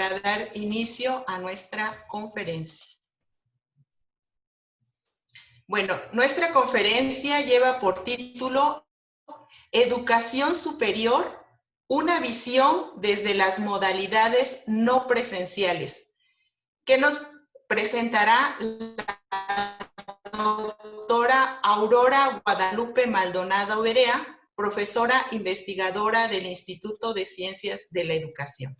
para dar inicio a nuestra conferencia. Bueno, nuestra conferencia lleva por título Educación Superior, una visión desde las modalidades no presenciales, que nos presentará la doctora Aurora Guadalupe Maldonado Berea, profesora investigadora del Instituto de Ciencias de la Educación.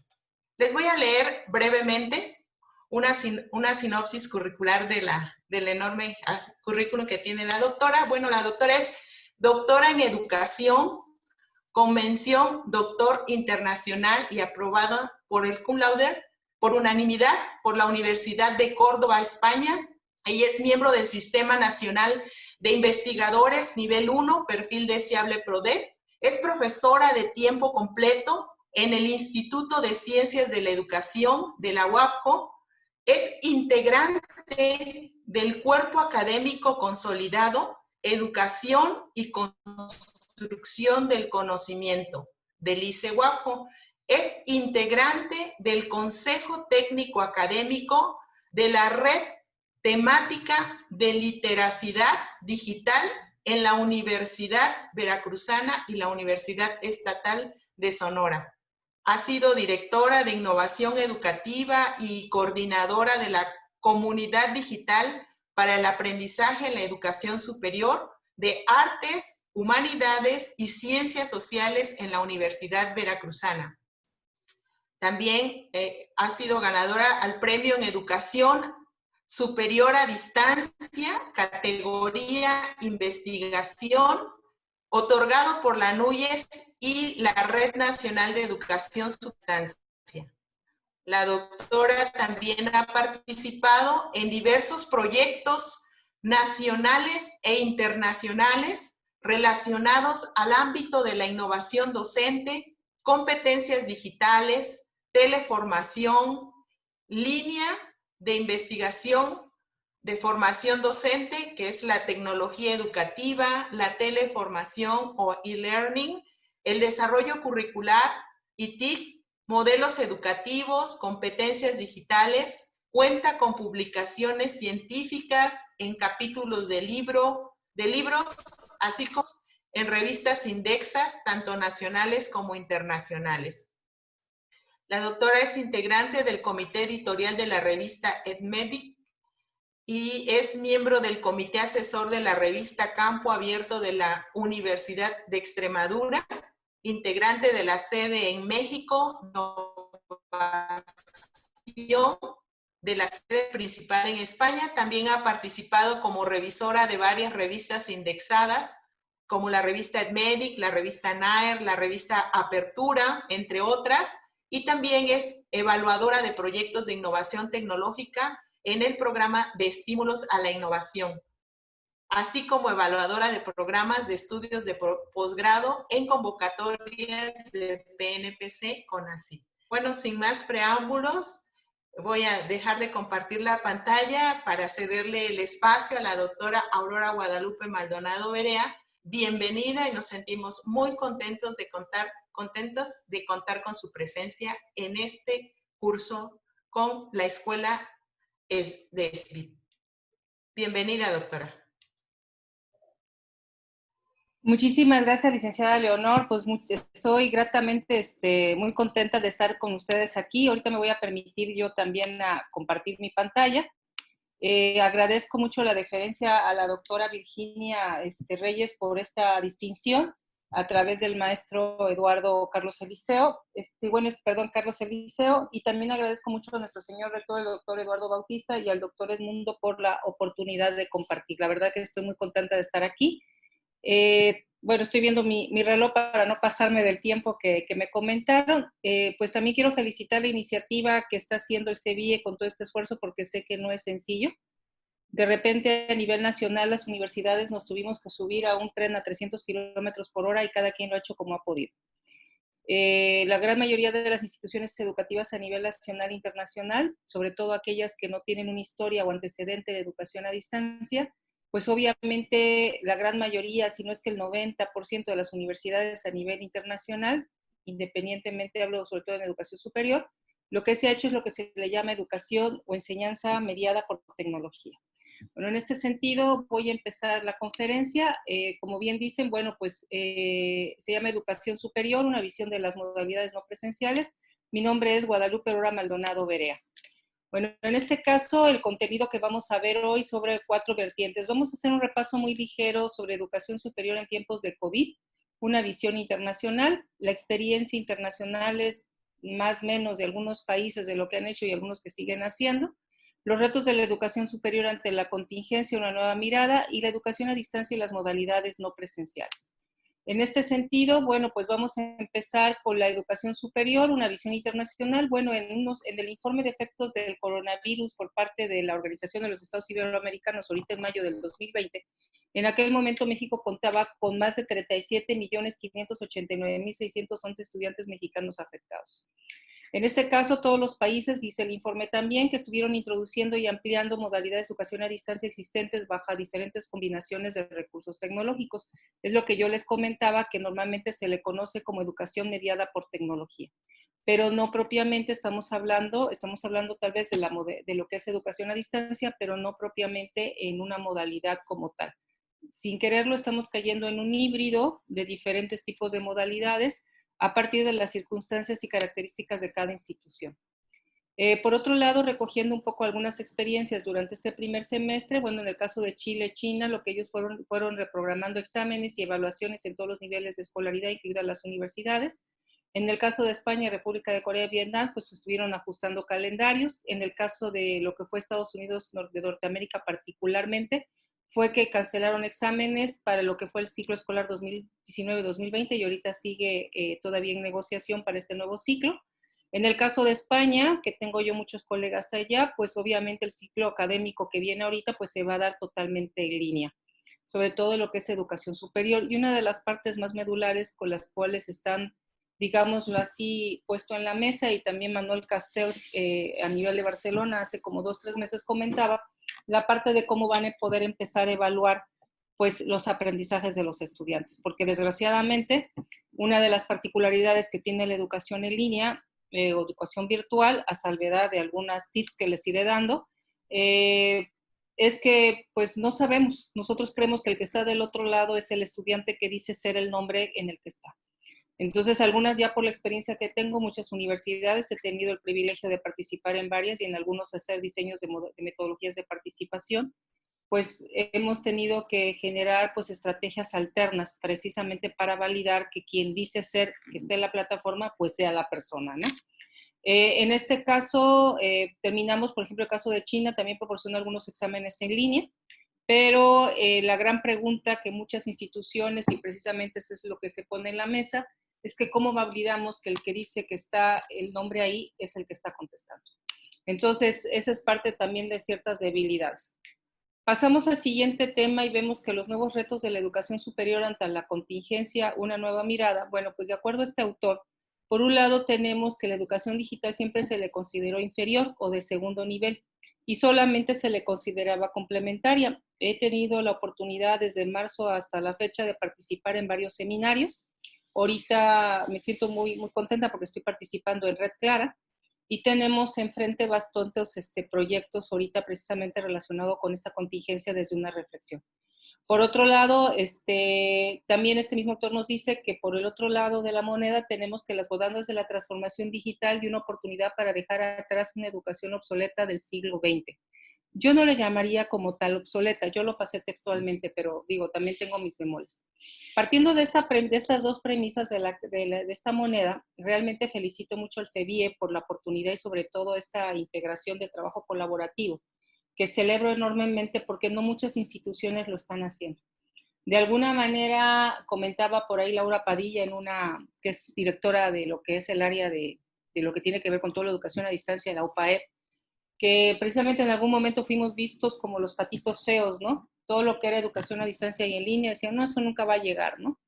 Les voy a leer brevemente una sinopsis curricular del enorme currículum que tiene la doctora. Bueno, la doctora es doctora en Educación, con mención doctor internacional y aprobada por el cum laude por unanimidad por la Universidad de Córdoba, España. Ella es miembro del Sistema Nacional de Investigadores Nivel 1, perfil deseable PRODE. Es profesora de tiempo completo en el Instituto de Ciencias de la Educación de la UAPJO. Es integrante del Cuerpo Académico Consolidado, Educación y Construcción del Conocimiento del ICE-UAPJO. Es integrante del Consejo Técnico Académico de la Red Temática de Literacidad Digital en la Universidad Veracruzana y la Universidad Estatal de Sonora. Ha sido directora de Innovación Educativa y coordinadora de la Comunidad Digital para el Aprendizaje en la Educación Superior de Artes, Humanidades y Ciencias Sociales en la Universidad Veracruzana. También ha sido ganadora al Premio en Educación Superior a Distancia, categoría Investigación, otorgado por la NUYES y la Red Nacional de Educación Substancia. La doctora también ha participado en diversos proyectos nacionales e internacionales relacionados al ámbito de la innovación docente, competencias digitales, teleformación, línea de investigación de formación docente, que es la tecnología educativa, la teleformación o e-learning, el desarrollo curricular y TIC, modelos educativos, competencias digitales, cuenta con publicaciones científicas en capítulos de libros, así como en revistas indexas, tanto nacionales como internacionales. La doctora es integrante del comité editorial de la revista EdMedic, y es miembro del comité asesor de la revista Campo Abierto de la Universidad de Extremadura, integrante de la sede en México, de la sede principal en España. También ha participado como revisora de varias revistas indexadas, como la revista EdMedic, la revista NAER, la revista Apertura, entre otras, y también es evaluadora de proyectos de innovación tecnológica en el programa de estímulos a la innovación, así como evaluadora de programas de estudios de posgrado en convocatorias de PNPC CONACYT. Bueno, sin más preámbulos, voy a dejar de compartir la pantalla para cederle el espacio a la doctora Aurora Guadalupe Maldonado Berea. Bienvenida, y nos sentimos muy contentos de contar con su presencia en este curso con la Escuela de SBIT. Bienvenida, doctora. Muchísimas gracias, licenciada Leonor. Pues estoy gratamente muy contenta de estar con ustedes aquí. Ahorita me voy a permitir yo también compartir mi pantalla. Agradezco mucho la deferencia a la doctora Virginia Reyes por esta distinción a través del maestro Carlos Eliseo, y también agradezco mucho a nuestro señor rector, el doctor Eduardo Bautista, y al doctor Edmundo por la oportunidad de compartir. La verdad que estoy muy contenta de estar aquí. Bueno, estoy viendo mi reloj para no pasarme del tiempo que me comentaron. Pues también quiero felicitar la iniciativa que está haciendo el CEBIE con todo este esfuerzo, porque sé que no es sencillo. De repente, a nivel nacional, las universidades nos tuvimos que subir a un tren a 300 kilómetros por hora y cada quien lo ha hecho como ha podido. La gran mayoría de las instituciones educativas a nivel nacional e internacional, sobre todo aquellas que no tienen una historia o antecedente de educación a distancia, pues obviamente la gran mayoría, si no es que el 90% de las universidades a nivel internacional, independientemente, hablo sobre todo en educación superior, Lo que se ha hecho es lo que se le llama educación o enseñanza mediada por tecnología. Bueno, en este sentido voy a empezar la conferencia. Como bien dicen, bueno, pues se llama Educación Superior, una visión de las modalidades no presenciales. Mi nombre es Guadalupe Aurora Maldonado Berea. Bueno, en este caso, el contenido que vamos a ver hoy sobre 4 vertientes. Vamos a hacer un repaso muy ligero sobre educación superior en tiempos de COVID, una visión internacional, la experiencia internacional es más o menos de algunos países de lo que han hecho y algunos que siguen haciendo, los retos de la educación superior ante la contingencia, una nueva mirada, y la educación a distancia y las modalidades no presenciales. En este sentido, bueno, pues vamos a empezar con la educación superior, una visión internacional. Bueno, en el informe de efectos del coronavirus por parte de la Organización de los Estados Iberoamericanos, ahorita en mayo del 2020, en aquel momento México contaba con más de 37.589.611 estudiantes mexicanos afectados. En este caso, todos los países, dice el informe también, que estuvieron introduciendo y ampliando modalidades de educación a distancia existentes bajo diferentes combinaciones de recursos tecnológicos. Es lo que yo les comentaba, que normalmente se le conoce como educación mediada por tecnología. Pero no propiamente estamos hablando tal vez de lo que es educación a distancia, pero no propiamente en una modalidad como tal. Sin quererlo, estamos cayendo en un híbrido de diferentes tipos de modalidades, a partir de las circunstancias y características de cada institución. Por otro lado, recogiendo un poco algunas experiencias durante este primer semestre, bueno, en el caso de Chile, China, lo que ellos fueron reprogramando exámenes y evaluaciones en todos los niveles de escolaridad, incluidas las universidades. En el caso de España, República de Corea y Vietnam, pues estuvieron ajustando calendarios. En el caso de lo que fue Estados Unidos de Norteamérica particularmente, fue que cancelaron exámenes para lo que fue el ciclo escolar 2019-2020 y ahorita sigue todavía en negociación para este nuevo ciclo. En el caso de España, que tengo yo muchos colegas allá, pues obviamente el ciclo académico que viene ahorita pues se va a dar totalmente en línea, sobre todo lo que es educación superior. Y una de las partes más medulares con las cuales están, digámoslo así, puesto en la mesa, y también Manuel Castells a nivel de Barcelona hace como 2-3 meses comentaba, la parte de cómo van a poder empezar a evaluar pues los aprendizajes de los estudiantes, porque desgraciadamente una de las particularidades que tiene la educación en línea o educación virtual, a salvedad de algunas tips que les iré dando, es que pues no sabemos, nosotros creemos que el que está del otro lado es el estudiante que dice ser el nombre en el que está. Entonces, algunas ya por la experiencia que tengo, muchas universidades, he tenido el privilegio de participar en varias y en algunos hacer diseños de metodologías de participación, pues hemos tenido que generar pues estrategias alternas precisamente para validar que quien dice ser, que esté en la plataforma, pues sea la persona, ¿no? En este caso, terminamos, por ejemplo, el caso de China, también proporciona algunos exámenes en línea, pero la gran pregunta que muchas instituciones, y precisamente eso es lo que se pone en la mesa, es que cómo validamos que el que dice que está el nombre ahí es el que está contestando. Entonces, esa es parte también de ciertas debilidades. Pasamos al siguiente tema y vemos que los nuevos retos de la educación superior ante la contingencia, una nueva mirada. Bueno, pues de acuerdo a este autor, por un lado tenemos que la educación digital siempre se le consideró inferior o de segundo nivel y solamente se le consideraba complementaria. He tenido la oportunidad desde marzo hasta la fecha de participar en varios seminarios. Ahorita me siento muy, muy contenta porque estoy participando en Red Clara y tenemos enfrente bastantes proyectos ahorita precisamente relacionados con esta contingencia desde una reflexión. Por otro lado, también este mismo autor nos dice que por el otro lado de la moneda tenemos que las bodegas de la transformación digital y una oportunidad para dejar atrás una educación obsoleta del siglo XX. Yo no le llamaría como tal obsoleta, yo lo pasé textualmente, pero digo, también tengo mis memorias. Partiendo de estas dos premisas de esta moneda, realmente felicito mucho al CEBIE por la oportunidad y sobre todo esta integración de trabajo colaborativo, que celebro enormemente porque no muchas instituciones lo están haciendo. De alguna manera, comentaba por ahí Laura Padilla, que es directora de lo que es el área de lo que tiene que ver con toda la educación a distancia de la UPAEP, que precisamente en algún momento fuimos vistos como los patitos feos, ¿no? Todo lo que era educación a distancia y en línea, decían, no, eso nunca va a llegar, ¿no?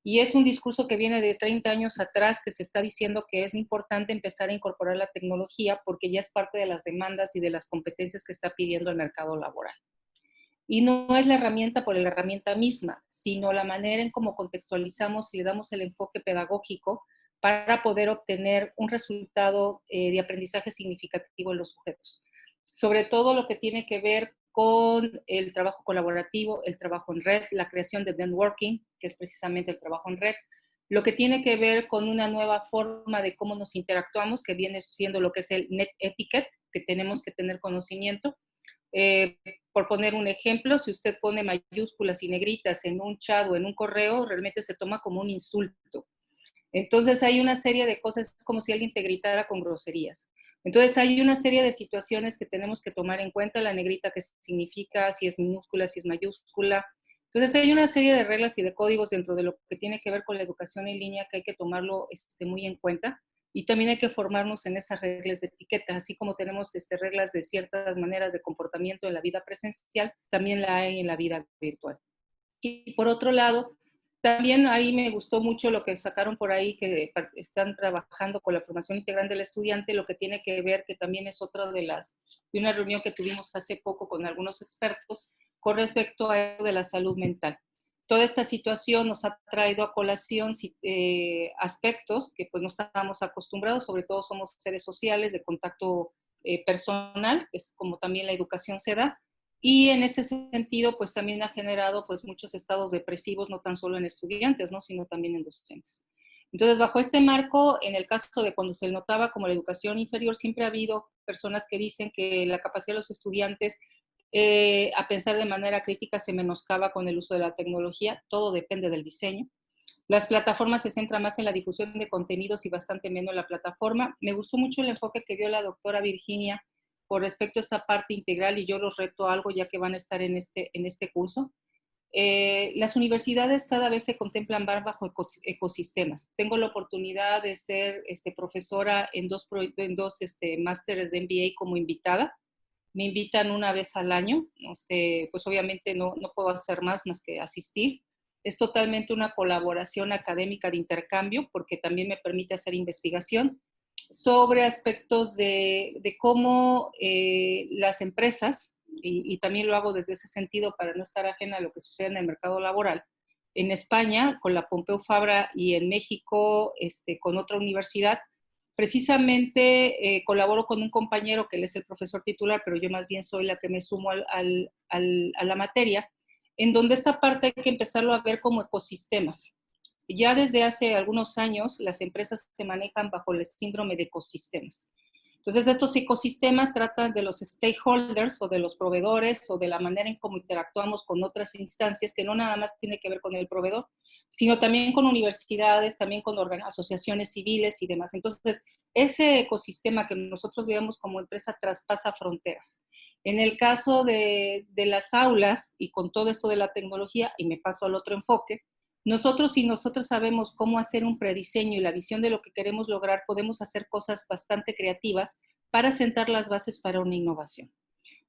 Y es un discurso que viene de 30 años atrás, que se está diciendo que es importante empezar a incorporar la tecnología porque ya es parte de las demandas y de las competencias que está pidiendo el mercado laboral. Y no es la herramienta por la herramienta misma, sino la manera en cómo contextualizamos y le damos el enfoque pedagógico para poder obtener un resultado de aprendizaje significativo en los sujetos. Sobre todo lo que tiene que ver con el trabajo colaborativo, el trabajo en red, la creación de networking, que es precisamente el trabajo en red, lo que tiene que ver con una nueva forma de cómo nos interactuamos, que viene siendo lo que es el net etiquette, que tenemos que tener conocimiento. Por poner un ejemplo, si usted pone mayúsculas y negritas en un chat o en un correo, realmente se toma como un insulto. Entonces hay una serie de cosas, es como si alguien te gritara con groserías. Entonces hay una serie de situaciones que tenemos que tomar en cuenta, la negrita que significa, si es minúscula, si es mayúscula. Entonces hay una serie de reglas y de códigos dentro de lo que tiene que ver con la educación en línea que hay que tomarlo muy en cuenta. Y también hay que formarnos en esas reglas de etiqueta, así como tenemos reglas de ciertas maneras de comportamiento en la vida presencial, también la hay en la vida virtual. Y por otro lado, también ahí me gustó mucho lo que sacaron por ahí, que están trabajando con la formación integral del estudiante, lo que tiene que ver, que también es otra de una reunión que tuvimos hace poco con algunos expertos con respecto a de la salud mental. Toda esta situación nos ha traído a colación aspectos que pues no estábamos acostumbrados, sobre todo somos seres sociales de contacto personal, es como también la educación se da, y en ese sentido, pues también ha generado pues muchos estados depresivos, no tan solo en estudiantes, ¿no? Sino también en docentes. Entonces, bajo este marco, en el caso de cuando se notaba como la educación inferior, siempre ha habido personas que dicen que la capacidad de los estudiantes a pensar de manera crítica se menoscaba con el uso de la tecnología, todo depende del diseño. Las plataformas se centran más en la difusión de contenidos y bastante menos en la plataforma. Me gustó mucho el enfoque que dio la doctora Virginia por respecto a esta parte integral y yo los reto a algo ya que van a estar en este curso. Las universidades cada vez se contemplan más bajo ecosistemas. Tengo la oportunidad de ser profesora en dos másteres de MBA como invitada. Me invitan una vez al año, pues obviamente no puedo hacer más que asistir. Es totalmente una colaboración académica de intercambio porque también me permite hacer investigación sobre aspectos de cómo las empresas, y también lo hago desde ese sentido para no estar ajena a lo que sucede en el mercado laboral, en España con la Pompeu Fabra y en México con otra universidad, precisamente colaboro con un compañero que él es el profesor titular, pero yo más bien soy la que me sumo a la materia, en donde esta parte hay que empezarlo a ver como ecosistemas. Ya desde hace algunos años las empresas se manejan bajo el síndrome de ecosistemas. Entonces, estos ecosistemas tratan de los stakeholders o de los proveedores o de la manera en cómo interactuamos con otras instancias que no nada más tiene que ver con el proveedor, sino también con universidades, también con asociaciones civiles y demás. Entonces, ese ecosistema que nosotros veamos como empresa traspasa fronteras. En el caso de las aulas y con todo esto de la tecnología, y me paso al otro enfoque, nosotros, si nosotros sabemos cómo hacer un prediseño y la visión de lo que queremos lograr, podemos hacer cosas bastante creativas para sentar las bases para una innovación.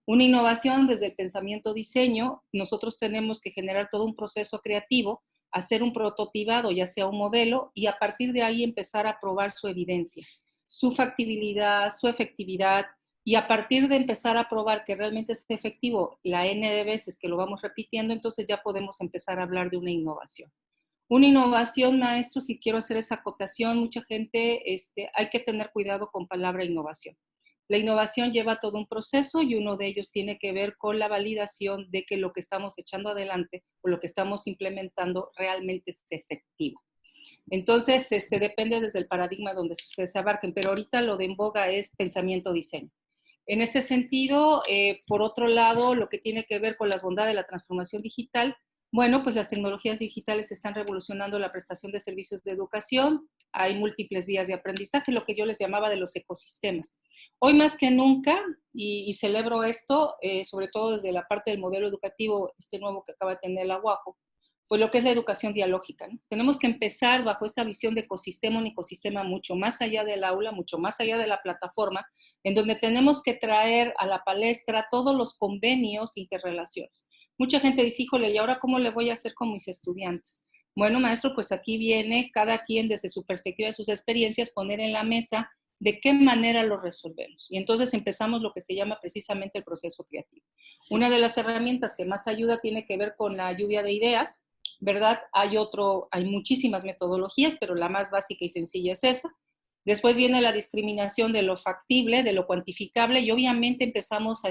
Una innovación desde el pensamiento diseño, nosotros tenemos que generar todo un proceso creativo, hacer un prototipado, ya sea un modelo, y a partir de ahí empezar a probar su evidencia, su factibilidad, su efectividad, y a partir de empezar a probar que realmente es efectivo la N de veces que lo vamos repitiendo, entonces ya podemos empezar a hablar de una innovación. Una innovación, maestro, si quiero hacer esa acotación, mucha gente, hay que tener cuidado con palabra innovación. La innovación lleva todo un proceso y uno de ellos tiene que ver con la validación de que lo que estamos echando adelante o lo que estamos implementando realmente es efectivo. Entonces, depende desde el paradigma donde ustedes se abarquen, pero ahorita lo de en boga es pensamiento-diseño. En ese sentido, por otro lado, lo que tiene que ver con las bondades de la transformación digital, bueno, pues las tecnologías digitales están revolucionando la prestación de servicios de educación, hay múltiples vías de aprendizaje, lo que yo les llamaba de los ecosistemas. Hoy más que nunca, y celebro esto, sobre todo desde la parte del modelo educativo, nuevo que acaba de tener la UAJO, pues lo que es la educación dialógica, ¿no? Tenemos que empezar bajo esta visión de ecosistema, un ecosistema mucho más allá del aula, mucho más allá de la plataforma, en donde tenemos que traer a la palestra todos los convenios, interrelaciones. Mucha gente dice, híjole, ¿y ahora cómo le voy a hacer con mis estudiantes? Bueno, maestro, pues aquí viene cada quien desde su perspectiva, de sus experiencias, poner en la mesa de qué manera lo resolvemos. Y entonces empezamos lo que se llama precisamente el proceso creativo. Una de las herramientas que más ayuda tiene que ver con la lluvia de ideas. ¿verdad? Hay muchísimas metodologías, pero la más básica y sencilla es esa. Después viene la discriminación de lo factible, de lo cuantificable, y obviamente empezamos a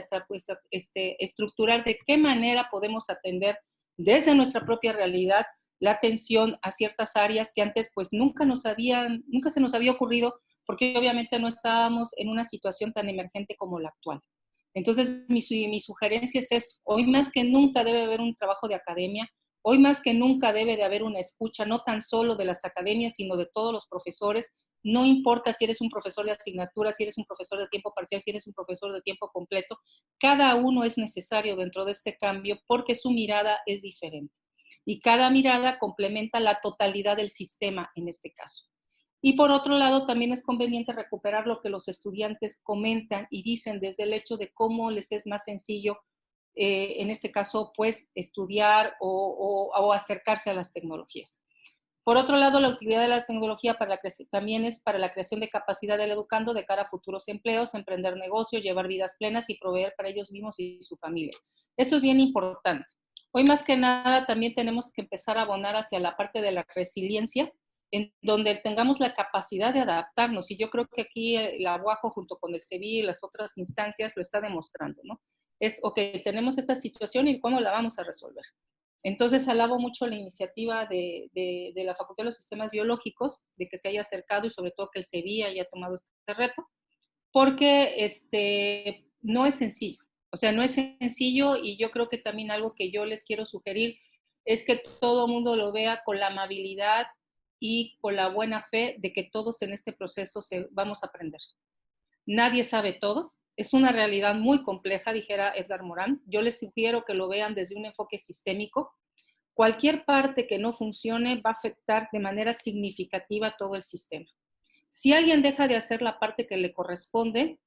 estructurar de qué manera podemos atender desde nuestra propia realidad la atención a ciertas áreas que antes pues nunca se nos había ocurrido, porque obviamente no estábamos en una situación tan emergente como la actual. Entonces, mi sugerencia es eso. Hoy más que nunca debe haber un trabajo de academia, hoy más que nunca debe de haber una escucha, no tan solo de las academias, sino de todos los profesores. No importa si eres un profesor de asignatura, si eres un profesor de tiempo parcial, si eres un profesor de tiempo completo, cada uno es necesario dentro de este cambio porque su mirada es diferente. Y cada mirada complementa la totalidad del sistema en este caso. Y por otro lado, también es conveniente recuperar lo que los estudiantes comentan y dicen desde el hecho de cómo les es más sencillo, en este caso, pues, estudiar o acercarse a las tecnologías. Por otro lado, la utilidad de la tecnología también es para la creación de capacidad del educando de cara a futuros empleos, emprender negocios, llevar vidas plenas y proveer para ellos mismos y su familia. Eso es bien importante. Hoy más que nada también tenemos que empezar a abonar hacia la parte de la resiliencia, en donde tengamos la capacidad de adaptarnos. Y yo creo que aquí la UAJO junto con el CEBI y las otras instancias lo está demostrando, ¿no? Es, ok, tenemos esta situación y cómo la vamos a resolver. Entonces, alabo mucho la iniciativa de la Facultad de los Sistemas Biológicos, de que se haya acercado y sobre todo que el CEBI haya tomado este reto, porque no es sencillo. O sea, no es sencillo y yo creo que también algo que yo les quiero sugerir es que todo el mundo lo vea con la amabilidad y con la buena fe de que todos en este proceso vamos a aprender. Nadie sabe todo. Es una realidad muy compleja, dijera Edgar Morin. Yo les sugiero que lo vean desde un enfoque sistémico. Cualquier parte que no funcione va a afectar de manera significativa todo el sistema. Si alguien deja de hacer la parte que le corresponde,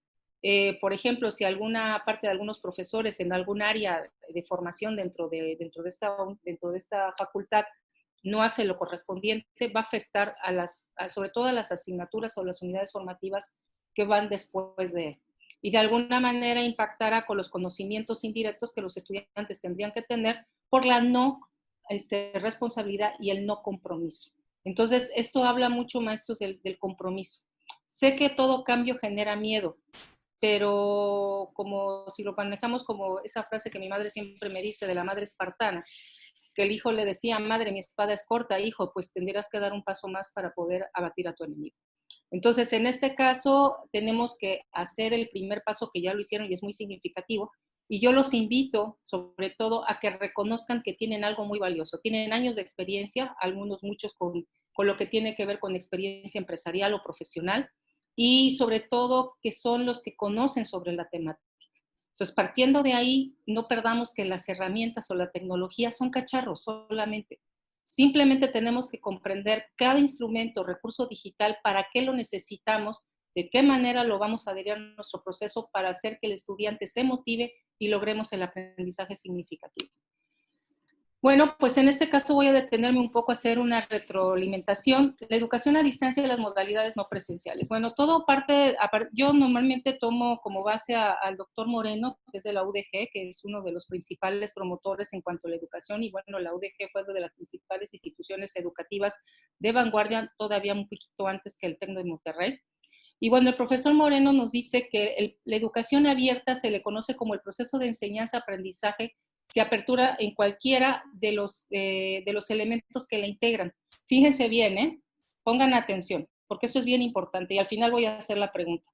por ejemplo, si alguna parte de algunos profesores en algún área de formación dentro de esta facultad no hace lo correspondiente, va a afectar sobre todo a las asignaturas o las unidades formativas que van después de él. Y de alguna manera impactará con los conocimientos indirectos que los estudiantes tendrían que tener por la no responsabilidad y el no compromiso. Entonces, esto habla mucho, maestros, del compromiso. Sé que todo cambio genera miedo, pero como si lo manejamos como esa frase que mi madre siempre me dice de la madre espartana, que el hijo le decía, madre, mi espada es corta, hijo, pues tendrás que dar un paso más para poder abatir a tu enemigo. Entonces, en este caso, tenemos que hacer el primer paso que ya lo hicieron y es muy significativo. Y yo los invito, sobre todo, a que reconozcan que tienen algo muy valioso. Tienen años de experiencia, algunos muchos con lo que tiene que ver con experiencia empresarial o profesional, y sobre todo que son los que conocen sobre la temática. Entonces, partiendo de ahí, no perdamos que las herramientas o la tecnología son cacharros solamente. Simplemente tenemos que comprender cada instrumento, recurso digital, para qué lo necesitamos, de qué manera lo vamos a adherir a nuestro proceso para hacer que el estudiante se motive y logremos el aprendizaje significativo. Bueno, pues en este caso voy a detenerme un poco a hacer una retroalimentación. La educación a distancia y las modalidades no presenciales. Bueno, todo parte, yo normalmente tomo como base al doctor Moreno, que es de la UDG, que es uno de los principales promotores en cuanto a la educación, y bueno, la UDG fue una de las principales instituciones educativas de vanguardia, todavía un poquito antes que el TEC de Monterrey. Y bueno, el profesor Moreno nos dice que la educación abierta se le conoce como el proceso de enseñanza-aprendizaje, se apertura en cualquiera de los elementos que la integran. Fíjense bien, pongan atención, porque esto es bien importante y al final voy a hacer la pregunta.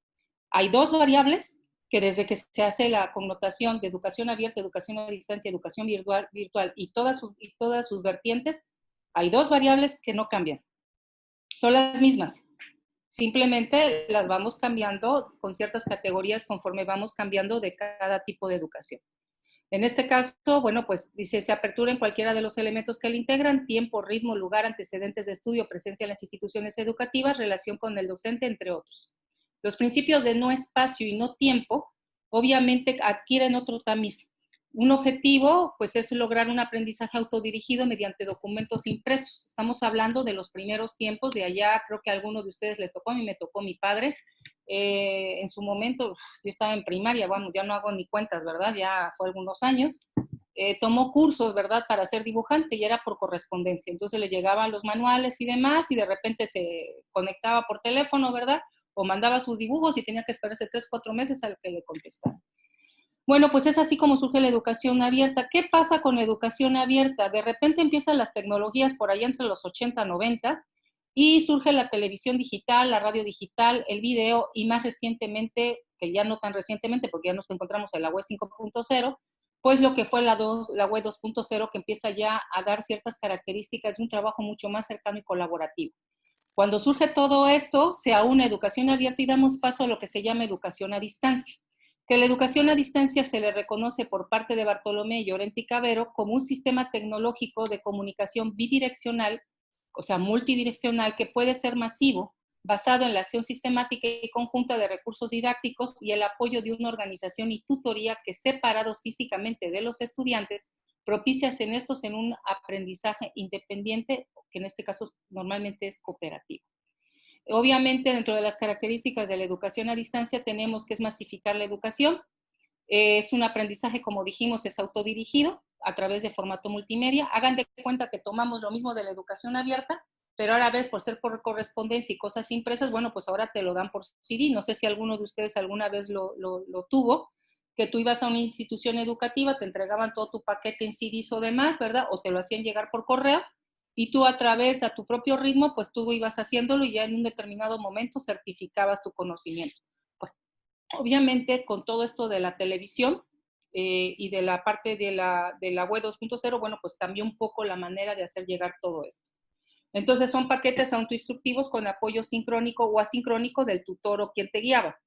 Hay dos variables que desde que se hace la connotación de educación abierta, educación a distancia, educación virtual y todas sus vertientes, hay dos variables que no cambian. Son las mismas. Simplemente las vamos cambiando con ciertas categorías conforme vamos cambiando de cada tipo de educación. En este caso, bueno, pues dice, se apertura en cualquiera de los elementos que le integran, tiempo, ritmo, lugar, antecedentes de estudio, presencia en las instituciones educativas, relación con el docente, entre otros. Los principios de no espacio y no tiempo, obviamente adquieren otro tamiz. Un objetivo, pues, es lograr un aprendizaje autodirigido mediante documentos impresos. Estamos hablando de los primeros tiempos, de allá creo que a algunos de ustedes les tocó, a mí me tocó mi padre. En su momento, yo estaba en primaria, vamos, ya no hago ni cuentas, ¿verdad? Ya fue algunos años. tomó cursos, ¿verdad?, para ser dibujante y era por correspondencia. Entonces le llegaban los manuales y demás y de repente se conectaba por teléfono, ¿verdad?, o mandaba sus dibujos y tenía que esperarse 3, 4 meses al que le contestara. Bueno, pues es así como surge la educación abierta. ¿Qué pasa con la educación abierta? De repente empiezan las tecnologías por allá entre los 80, 90 y surge la televisión digital, la radio digital, el video y más recientemente, que ya no tan recientemente porque ya nos encontramos en la web 5.0, pues lo que fue la web 2.0 que empieza ya a dar ciertas características de un trabajo mucho más cercano y colaborativo. Cuando surge todo esto, se aúna educación abierta y damos paso a lo que se llama educación a distancia. Que la educación a distancia se le reconoce por parte de Bartolomé Llorente y Cavero como un sistema tecnológico de comunicación bidireccional, o sea, multidireccional, que puede ser masivo, basado en la acción sistemática y conjunta de recursos didácticos y el apoyo de una organización y tutoría que, separados físicamente de los estudiantes, propician en estos en un aprendizaje independiente, que en este caso normalmente es cooperativo. Obviamente, dentro de las características de la educación a distancia tenemos que es masificar la educación. Es un aprendizaje, como dijimos, es autodirigido a través de formato multimedia. Hagan de cuenta que tomamos lo mismo de la educación abierta, pero ahora ves, por ser por correspondencia y cosas impresas, bueno, pues ahora te lo dan por CD. No sé si alguno de ustedes alguna vez lo tuvo, que tú ibas a una institución educativa, te entregaban todo tu paquete en CDs o demás, ¿verdad? O te lo hacían llegar por correo y tú a través, a tu propio ritmo, pues tú ibas haciéndolo y ya en un determinado momento certificabas tu conocimiento. Pues obviamente con todo esto de la televisión y de la parte de la web 2.0, bueno, pues cambió un poco la manera de hacer llegar todo esto. Entonces son paquetes autoinstructivos con apoyo sincrónico o asincrónico del tutor o quien te guiaba.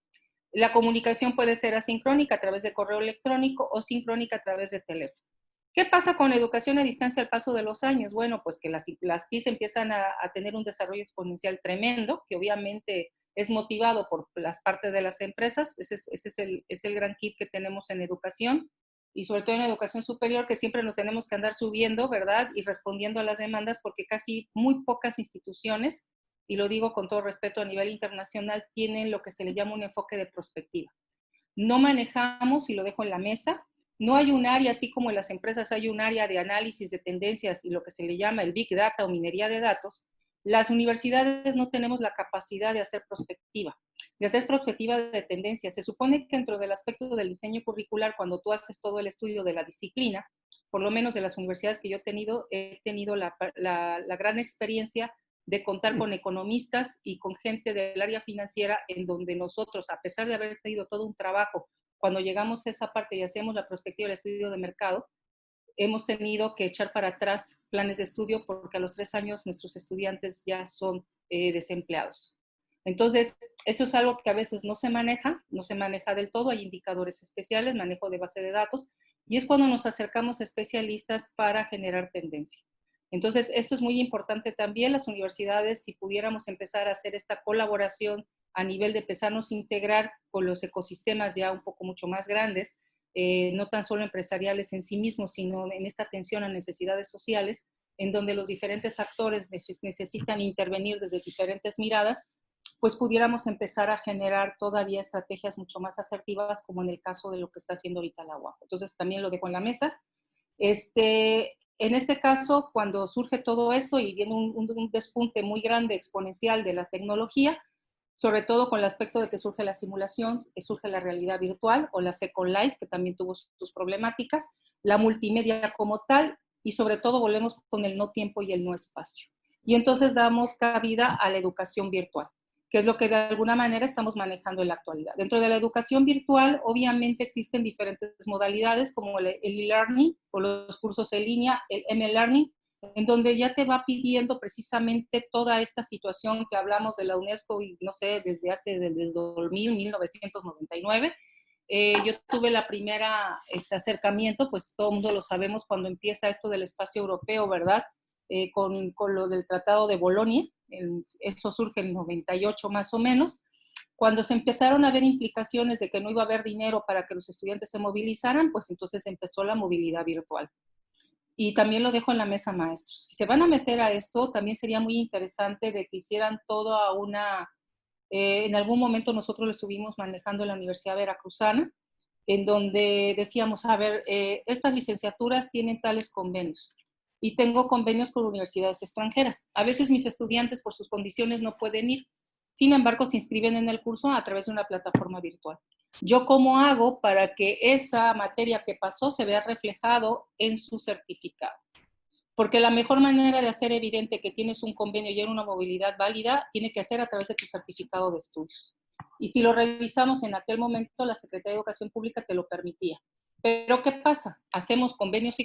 La comunicación puede ser asincrónica a través de correo electrónico o sincrónica a través de teléfono. ¿Qué pasa con la educación a distancia al paso de los años? Bueno, pues que las TIC empiezan a tener un desarrollo exponencial tremendo, que obviamente es motivado por las partes de las empresas. Ese es el gran kit que tenemos en educación y sobre todo en educación superior, que siempre nos tenemos que andar subiendo, ¿verdad? Y respondiendo a las demandas porque casi muy pocas instituciones, y lo digo con todo respeto a nivel internacional, tienen lo que se le llama un enfoque de prospectiva. No manejamos, y lo dejo en la mesa, no hay un área, así como en las empresas hay un área de análisis de tendencias y lo que se le llama el Big Data o minería de datos, las universidades no tenemos la capacidad de hacer prospectiva de tendencias. Se supone que dentro del aspecto del diseño curricular, cuando tú haces todo el estudio de la disciplina, por lo menos de las universidades que yo he tenido la gran experiencia de contar con economistas y con gente del área financiera en donde nosotros, a pesar de haber tenido todo un trabajo, cuando llegamos a esa parte y hacemos la prospectiva del estudio de mercado, hemos tenido que echar para atrás planes de estudio porque a los 3 años nuestros estudiantes ya son desempleados. Entonces, eso es algo que a veces no se maneja del todo, hay indicadores especiales, manejo de base de datos, y es cuando nos acercamos a especialistas para generar tendencia. Entonces, esto es muy importante también, las universidades, si pudiéramos empezar a hacer esta colaboración a nivel de empezarnos a integrar con los ecosistemas ya un poco mucho más grandes, no tan solo empresariales en sí mismos, sino en esta atención a necesidades sociales, en donde los diferentes actores necesitan intervenir desde diferentes miradas, pues pudiéramos empezar a generar todavía estrategias mucho más asertivas, como en el caso de lo que está haciendo ahorita la UAP. Entonces, también lo dejo en la mesa. En este caso, cuando surge todo eso y viene un despunte muy grande, exponencial de la tecnología, sobre todo con el aspecto de que surge la simulación, surge la realidad virtual o la Second Life, que también tuvo sus problemáticas, la multimedia como tal, y sobre todo volvemos con el no tiempo y el no espacio. Y entonces damos cabida a la educación virtual, que es lo que de alguna manera estamos manejando en la actualidad. Dentro de la educación virtual, obviamente existen diferentes modalidades, como el e-learning o los cursos en línea, el M-learning, en donde ya te va pidiendo precisamente toda esta situación que hablamos de la UNESCO, y no sé, desde 1999. Yo tuve la primera acercamiento, pues todo el mundo lo sabemos, cuando empieza esto del espacio europeo, ¿verdad? Con lo del Tratado de Bolonia, eso surge en 98 más o menos, cuando se empezaron a ver implicaciones de que no iba a haber dinero para que los estudiantes se movilizaran, pues entonces empezó la movilidad virtual. Y también lo dejo en la mesa, maestros. Si se van a meter a esto, también sería muy interesante de que hicieran todo a una... en algún momento nosotros lo estuvimos manejando en la Universidad Veracruzana, en donde decíamos, a ver, estas licenciaturas tienen tales convenios y tengo convenios con universidades extranjeras. A veces mis estudiantes por sus condiciones no pueden ir, sin embargo se inscriben en el curso a través de una plataforma virtual. ¿Yo cómo hago para que esa materia que pasó se vea reflejado en su certificado? Porque la mejor manera de hacer evidente que tienes un convenio y una movilidad válida tiene que ser a través de tu certificado de estudios. Y si lo revisamos en aquel momento, la Secretaría de Educación Pública te lo permitía. Pero ¿qué pasa? Hacemos convenios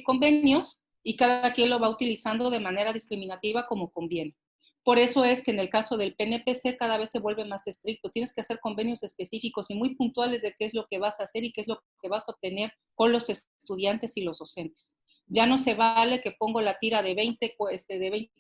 y cada quien lo va utilizando de manera discriminativa como conviene. Por eso es que en el caso del PNPC cada vez se vuelve más estricto. Tienes que hacer convenios específicos y muy puntuales de qué es lo que vas a hacer y qué es lo que vas a obtener con los estudiantes y los docentes. Ya no se vale que pongo la tira de 20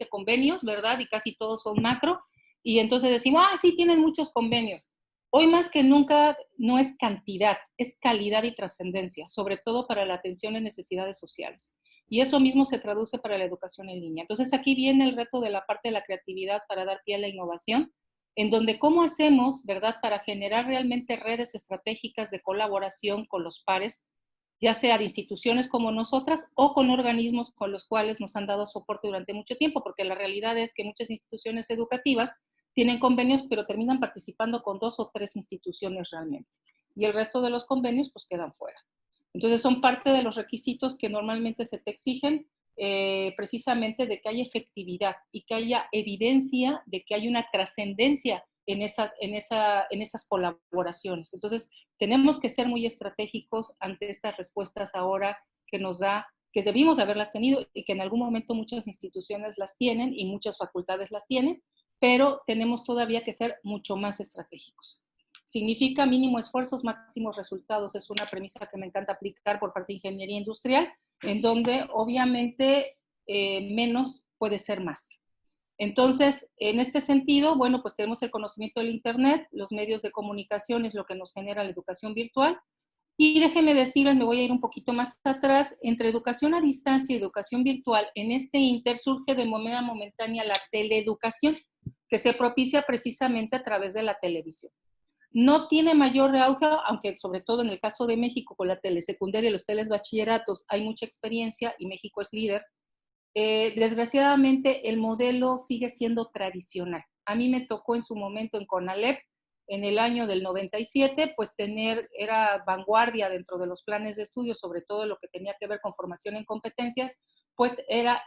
convenios, ¿verdad? Y casi todos son macro. Y entonces decimos, sí, tienen muchos convenios. Hoy más que nunca no es cantidad, es calidad y trascendencia, sobre todo para la atención en necesidades sociales. Y eso mismo se traduce para la educación en línea. Entonces aquí viene el reto de la parte de la creatividad para dar pie a la innovación, en donde cómo hacemos, ¿verdad?, para generar realmente redes estratégicas de colaboración con los pares, ya sea de instituciones como nosotras o con organismos con los cuales nos han dado soporte durante mucho tiempo, porque la realidad es que muchas instituciones educativas tienen convenios, pero terminan participando con 2 o 3 instituciones realmente. Y el resto de los convenios pues quedan fuera. Entonces son parte de los requisitos que normalmente se te exigen, precisamente de que haya efectividad y que haya evidencia de que hay una trascendencia en esas colaboraciones. Entonces, tenemos que ser muy estratégicos ante estas respuestas ahora que nos da, que debimos haberlas tenido y que en algún momento muchas instituciones las tienen y muchas facultades las tienen, pero tenemos todavía que ser mucho más estratégicos. Significa mínimo esfuerzos, máximos resultados. Es una premisa que me encanta aplicar por parte de ingeniería industrial, en donde obviamente menos puede ser más. Entonces, en este sentido, bueno, pues tenemos el conocimiento del Internet, los medios de comunicación es lo que nos genera la educación virtual. Y déjenme decirles, me voy a ir un poquito más atrás, entre educación a distancia y educación virtual, en este inter surge de manera momentánea la teleeducación, que se propicia precisamente a través de la televisión. No tiene mayor auge, aunque sobre todo en el caso de México, con la telesecundaria y los telebachilleratos hay mucha experiencia y México es líder. Desgraciadamente el modelo sigue siendo tradicional. A mí me tocó en su momento en CONALEP, en el año del 97, pues era vanguardia dentro de los planes de estudio, sobre todo lo que tenía que ver con formación en competencias, pues era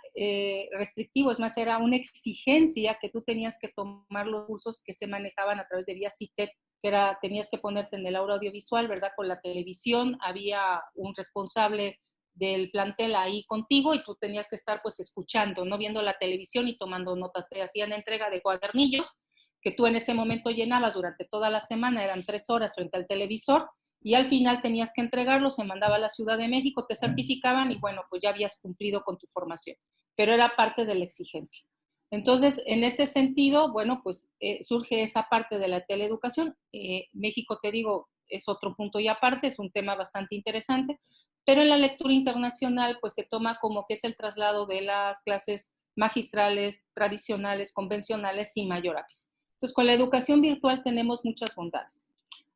restrictivo, es más, era una exigencia que tú tenías que tomar los cursos que se manejaban a través de vía CITED, que era, tenías que ponerte en el aula audiovisual, ¿verdad? Con la televisión, había un responsable del plantel ahí contigo y tú tenías que estar pues escuchando, no viendo la televisión y tomando notas. Te hacían entrega de cuadernillos que tú en ese momento llenabas durante toda la semana, eran 3 horas frente al televisor y al final tenías que entregarlo, se mandaba a la Ciudad de México, te certificaban y bueno, pues ya habías cumplido con tu formación, pero era parte de la exigencia. Entonces, en este sentido, bueno, pues surge esa parte de la teleeducación. México, te digo, es otro punto y aparte, es un tema bastante interesante, pero en la lectura internacional pues se toma como que es el traslado de las clases magistrales, tradicionales, convencionales sin mayor ápice. Entonces, con la educación virtual tenemos muchas bondades.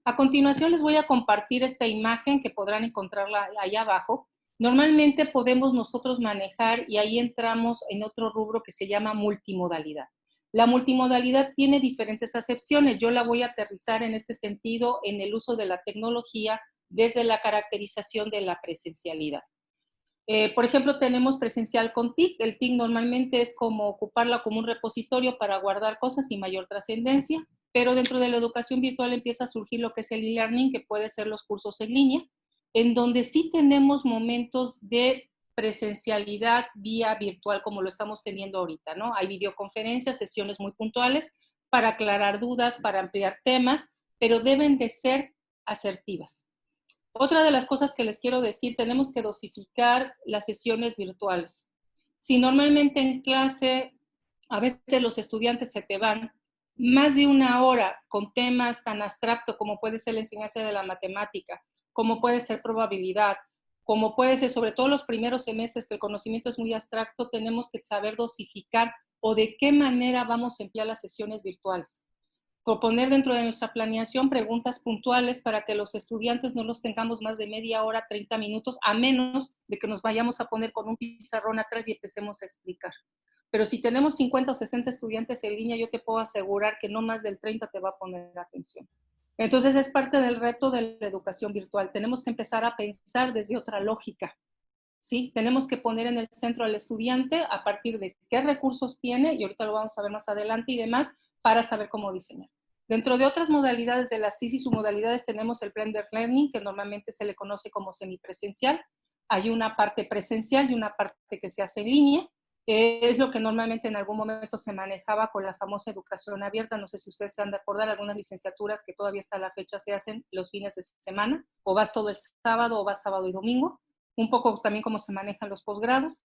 A continuación les voy a compartir esta imagen que podrán encontrarla allá abajo. Normalmente podemos nosotros manejar y ahí entramos en otro rubro que se llama multimodalidad. La multimodalidad tiene diferentes acepciones. Yo la voy a aterrizar en este sentido en el uso de la tecnología desde la caracterización de la presencialidad. Por ejemplo, tenemos presencial con TIC. El TIC normalmente es como ocuparla como un repositorio para guardar cosas sin mayor trascendencia, pero dentro de la educación virtual empieza a surgir lo que es el e-learning, que puede ser los cursos en línea, en donde sí tenemos momentos de presencialidad vía virtual como lo estamos teniendo ahorita, ¿no? Hay videoconferencias, sesiones muy puntuales para aclarar dudas, para ampliar temas, pero deben de ser asertivas. Otra de las cosas que les quiero decir, tenemos que dosificar las sesiones virtuales. Si normalmente en clase a veces los estudiantes se te van más de 1 hora con temas tan abstractos como puede ser la enseñanza de la matemática, como puede ser probabilidad, como puede ser sobre todo los primeros semestres que el conocimiento es muy abstracto, tenemos que saber dosificar o de qué manera vamos a emplear las sesiones virtuales. proponer dentro de nuestra planeación preguntas puntuales para que los estudiantes no los tengamos más de media hora, 30 minutos, a menos de que nos vayamos a poner con un pizarrón atrás y empecemos a explicar. Pero si tenemos 50 o 60 estudiantes en línea, yo te puedo asegurar que no más del 30 te va a poner atención. Entonces es parte del reto de la educación virtual. Tenemos que empezar a pensar desde otra lógica, ¿sí? Tenemos que poner en el centro al estudiante a partir de qué recursos tiene, y ahorita lo vamos a ver más adelante y demás, para saber cómo diseñar. Dentro de otras modalidades de las TIC y submodalidades tenemos el blended learning, que normalmente se le conoce como semipresencial. Hay una parte presencial y una parte que se hace en línea. Es lo que normalmente en algún momento se manejaba con la famosa educación abierta. No sé si ustedes se han de acordar, algunas licenciaturas que todavía hasta la fecha se hacen los fines de semana, o vas todo el sábado o vas sábado y domingo. Un poco también cómo se manejan los posgrados.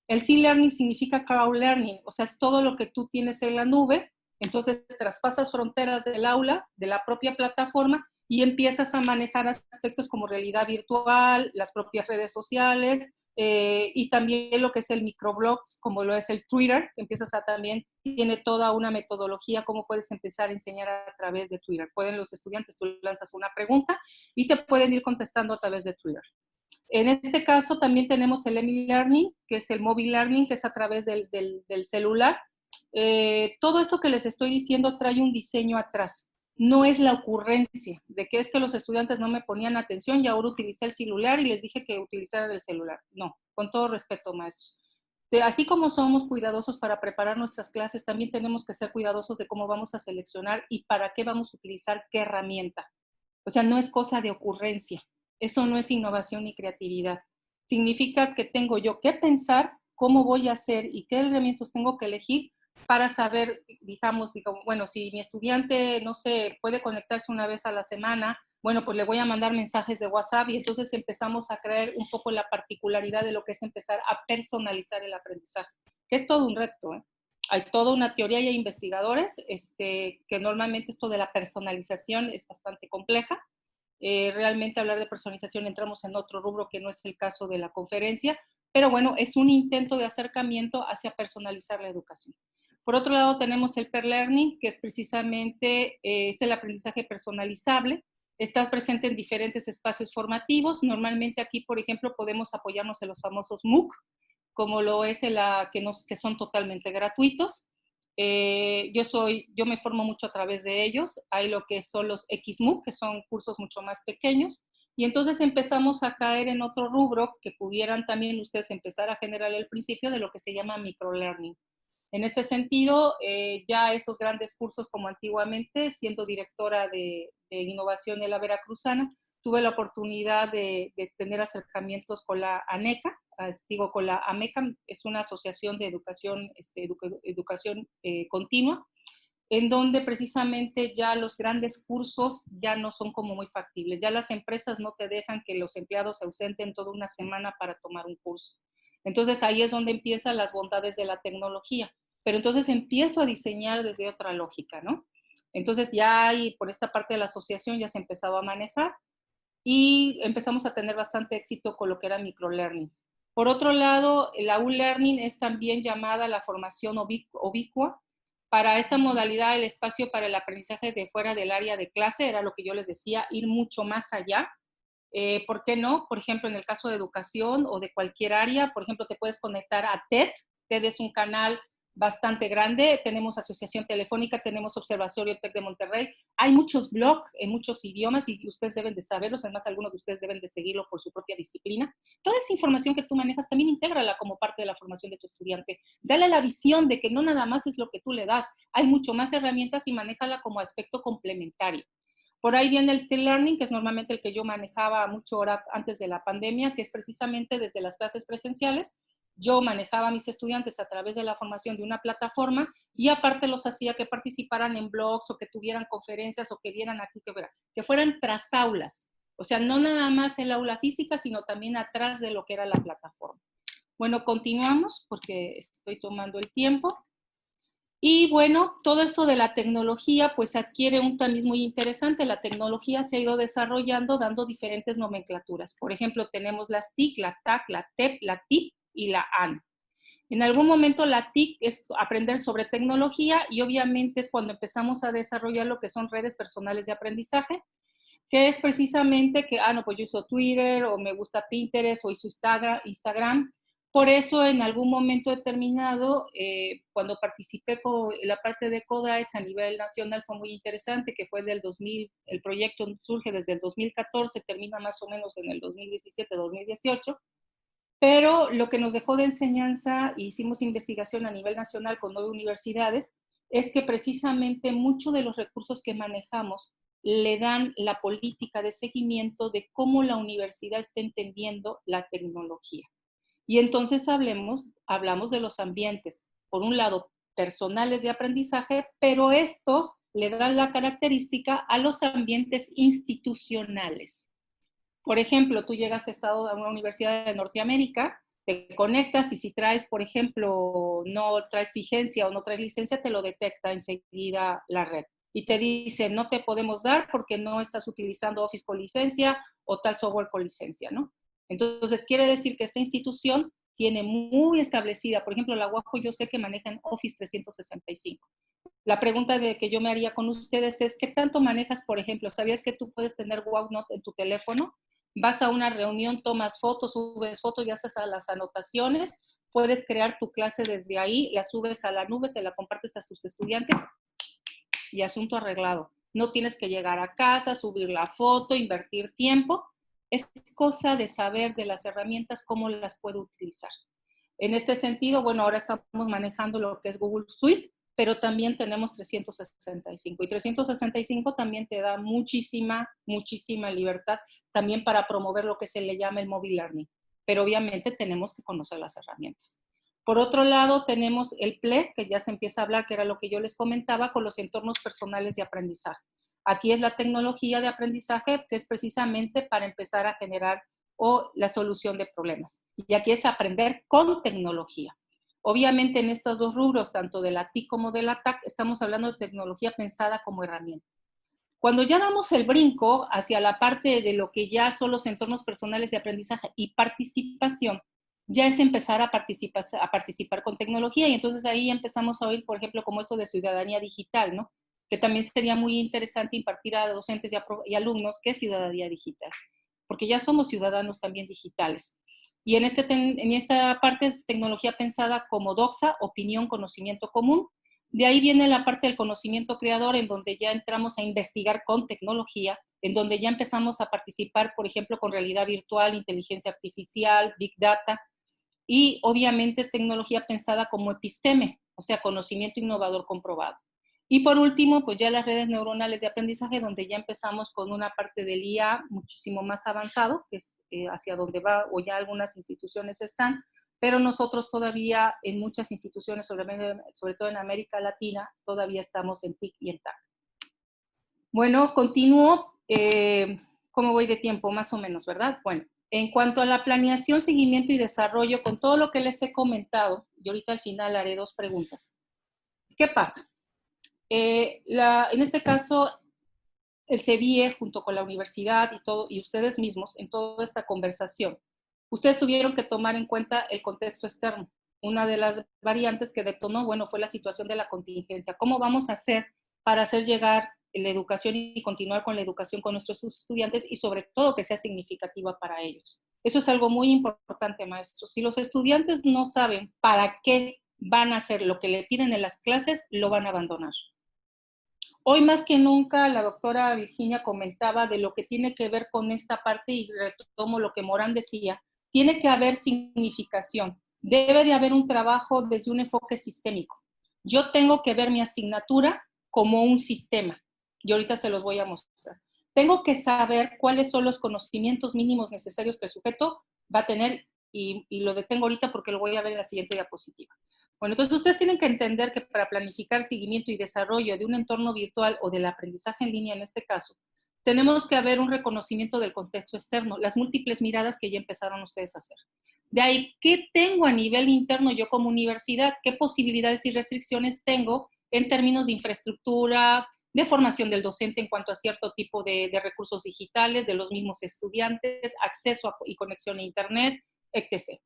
El C-Learning significa crowd learning, o sea, es todo lo que tú tienes en la nube, entonces traspasas fronteras del aula, de la propia plataforma, y empiezas a manejar aspectos como realidad virtual, las propias redes sociales, y también lo que es el microblogs, como lo es el Twitter, que empiezas a también, tiene toda una metodología, cómo puedes empezar a enseñar a través de Twitter. Pueden los estudiantes, tú lanzas una pregunta y te pueden ir contestando a través de Twitter. En este caso también tenemos el e-learning, que es el mobile learning, que es a través del celular. Todo esto que les estoy diciendo trae un diseño atrás. No es la ocurrencia de que es que los estudiantes no me ponían atención y ahora utilicé el celular y les dije que utilizaran el celular. No, con todo respeto, maestros. Así como somos cuidadosos para preparar nuestras clases, también tenemos que ser cuidadosos de cómo vamos a seleccionar y para qué vamos a utilizar qué herramienta. O sea, no es cosa de ocurrencia. Eso no es innovación ni creatividad. Significa que tengo yo que pensar cómo voy a hacer y qué elementos tengo que elegir para saber, digamos, bueno, si mi estudiante, no sé, puede conectarse una vez a la semana, bueno, pues le voy a mandar mensajes de WhatsApp y entonces empezamos a crear un poco la particularidad de lo que es empezar a personalizar el aprendizaje, que es todo un reto, ¿eh? Hay toda una teoría y hay investigadores que normalmente esto de la personalización es bastante compleja. Realmente hablar de personalización entramos en otro rubro que no es el caso de la conferencia, pero bueno, es un intento de acercamiento hacia personalizar la educación. Por otro lado, tenemos el peer learning, que es precisamente es el aprendizaje personalizable. Estás presente en diferentes espacios formativos. Normalmente aquí, por ejemplo, podemos apoyarnos en los famosos MOOC, como lo es que son totalmente gratuitos. Yo me formo mucho a través de ellos. Hay lo que son los XMOOC, que son cursos mucho más pequeños. Y entonces empezamos a caer en otro rubro que pudieran también ustedes empezar a generar el principio de lo que se llama microlearning. En este sentido, ya esos grandes cursos como antiguamente, siendo directora de innovación en la Veracruzana, tuve la oportunidad de tener acercamientos con la ANECA, con la AMECA, es una asociación de educación, educación continua, en donde precisamente ya los grandes cursos ya no son como muy factibles. Ya las empresas no te dejan que los empleados se ausenten toda una semana para tomar un curso. Entonces ahí es donde empiezan las bondades de la tecnología. Pero entonces empiezo a diseñar desde otra lógica, ¿no? Entonces ya hay, por esta parte de la asociación ya se ha empezado a manejar y empezamos a tener bastante éxito con lo que era microlearnings. Por otro lado, la U-Learning es también llamada la formación ubicua. Para esta modalidad, el espacio para el aprendizaje de fuera del área de clase era lo que yo les decía, ir mucho más allá. ¿Por qué no? Por ejemplo, en el caso de educación o de cualquier área, por ejemplo, te puedes conectar a TED. TED es un canal bastante grande, tenemos asociación telefónica, tenemos Observatorio TEC de Monterrey, hay muchos blogs en muchos idiomas y ustedes deben de saberlos, además algunos de ustedes deben de seguirlo por su propia disciplina. Toda esa información que tú manejas también intégrala como parte de la formación de tu estudiante. Dale la visión de que no nada más es lo que tú le das, hay mucho más herramientas y manéjala como aspecto complementario. Por ahí viene el T-Learning, que es normalmente el que yo manejaba mucho hora antes de la pandemia, que es precisamente desde las clases presenciales. Yo manejaba a mis estudiantes a través de la formación de una plataforma y aparte los hacía que participaran en blogs o que tuvieran conferencias o que vieran aquí, que fueran tras aulas. O sea, no nada más en la aula física, sino también atrás de lo que era la plataforma. Bueno, continuamos porque estoy tomando el tiempo. Y bueno, todo esto de la tecnología pues adquiere un tamiz muy interesante. La tecnología se ha ido desarrollando dando diferentes nomenclaturas. Por ejemplo, tenemos las TIC, la TAC, la TEP, la TIP y la AN. En algún momento la TIC es aprender sobre tecnología y obviamente es cuando empezamos a desarrollar lo que son redes personales de aprendizaje, que es precisamente que, no, pues yo uso Twitter o me gusta Pinterest o uso Instagram. Por eso en algún momento determinado, cuando participé con la parte de CODAES a nivel nacional fue muy interesante, que fue del 2000, el proyecto surge desde el 2014, termina más o menos en el 2017-2018, pero lo que nos dejó de enseñanza, hicimos investigación a nivel nacional con 9 universidades, es que precisamente muchos de los recursos que manejamos le dan la política de seguimiento de cómo la universidad está entendiendo la tecnología. Y entonces hablamos de los ambientes, por un lado, personales de aprendizaje, pero estos le dan la característica a los ambientes institucionales. Por ejemplo, tú llegas a una universidad de Norteamérica, te conectas y si traes, por ejemplo, no traes vigencia o no traes licencia, te lo detecta enseguida la red. Y te dice, no te podemos dar porque no estás utilizando Office con licencia o tal software con licencia, ¿no? Entonces, quiere decir que esta institución tiene muy establecida, por ejemplo, la UAJO yo sé que manejan Office 365. La pregunta que yo me haría con ustedes es, ¿qué tanto manejas, por ejemplo? ¿Sabías que tú puedes tener OneNote en tu teléfono? Vas a una reunión, tomas fotos, subes fotos y haces a las anotaciones, puedes crear tu clase desde ahí, la subes a la nube, se la compartes a sus estudiantes y asunto arreglado. No tienes que llegar a casa, subir la foto, invertir tiempo. Es cosa de saber de las herramientas, cómo las puedo utilizar. En este sentido, bueno, ahora estamos manejando lo que es Google Suite, pero también tenemos 365. Y 365 también te da muchísima libertad también para promover lo que se le llama el mobile learning. Pero obviamente tenemos que conocer las herramientas. Por otro lado, tenemos el PLE, que ya se empieza a hablar, que era lo que yo les comentaba, con los entornos personales de aprendizaje. Aquí es la tecnología de aprendizaje, que es precisamente para empezar a generar la solución de problemas. Y aquí es aprender con tecnología. Obviamente en estos dos rubros, tanto de la TIC como de la TAC, estamos hablando de tecnología pensada como herramienta. Cuando ya damos el brinco hacia la parte de lo que ya son los entornos personales de aprendizaje y participación, ya es empezar a participar con tecnología y entonces ahí empezamos a oír, por ejemplo, como esto de ciudadanía digital, ¿no? Que también sería muy interesante impartir a docentes y alumnos qué es ciudadanía digital, porque ya somos ciudadanos también digitales. Y en esta parte es tecnología pensada como doxa, opinión, conocimiento común. De ahí viene la parte del conocimiento creador, en donde ya entramos a investigar con tecnología, en donde ya empezamos a participar, por ejemplo, con realidad virtual, inteligencia artificial, big data, y obviamente es tecnología pensada como episteme, o sea, conocimiento innovador comprobado. Y por último, pues ya las redes neuronales de aprendizaje, donde ya empezamos con una parte del IA muchísimo más avanzado, que es hacia donde va, o ya algunas instituciones están, pero nosotros todavía en muchas instituciones, sobre todo en América Latina, todavía estamos en TIC y en TAC. Bueno, continúo. ¿Cómo voy de tiempo? Más o menos, ¿verdad? Bueno, en cuanto a la planeación, seguimiento y desarrollo, con todo lo que les he comentado, y ahorita al final haré 2 preguntas. ¿Qué pasa? En este caso, el CEBIE, junto con la universidad y ustedes mismos, en toda esta conversación, ustedes tuvieron que tomar en cuenta el contexto externo. Una de las variantes que detonó, bueno, fue la situación de la contingencia. ¿Cómo vamos a hacer para hacer llegar la educación y continuar con la educación con nuestros estudiantes y sobre todo que sea significativa para ellos? Eso es algo muy importante, maestros. Si los estudiantes no saben para qué van a hacer lo que le piden en las clases, lo van a abandonar. Hoy más que nunca la doctora Virginia comentaba de lo que tiene que ver con esta parte y retomo lo que Morán decía, tiene que haber significación, debe de haber un trabajo desde un enfoque sistémico. Yo tengo que ver mi asignatura como un sistema y ahorita se los voy a mostrar. Tengo que saber cuáles son los conocimientos mínimos necesarios que el sujeto va a tener y lo detengo ahorita porque lo voy a ver en la siguiente diapositiva. Bueno, entonces ustedes tienen que entender que para planificar seguimiento y desarrollo de un entorno virtual o del aprendizaje en línea en este caso, tenemos que haber un reconocimiento del contexto externo, las múltiples miradas que ya empezaron ustedes a hacer. De ahí, ¿qué tengo a nivel interno yo como universidad? ¿Qué posibilidades y restricciones tengo en términos de infraestructura, de formación del docente en cuanto a cierto tipo de recursos digitales, de los mismos estudiantes, acceso y conexión a internet, etc.?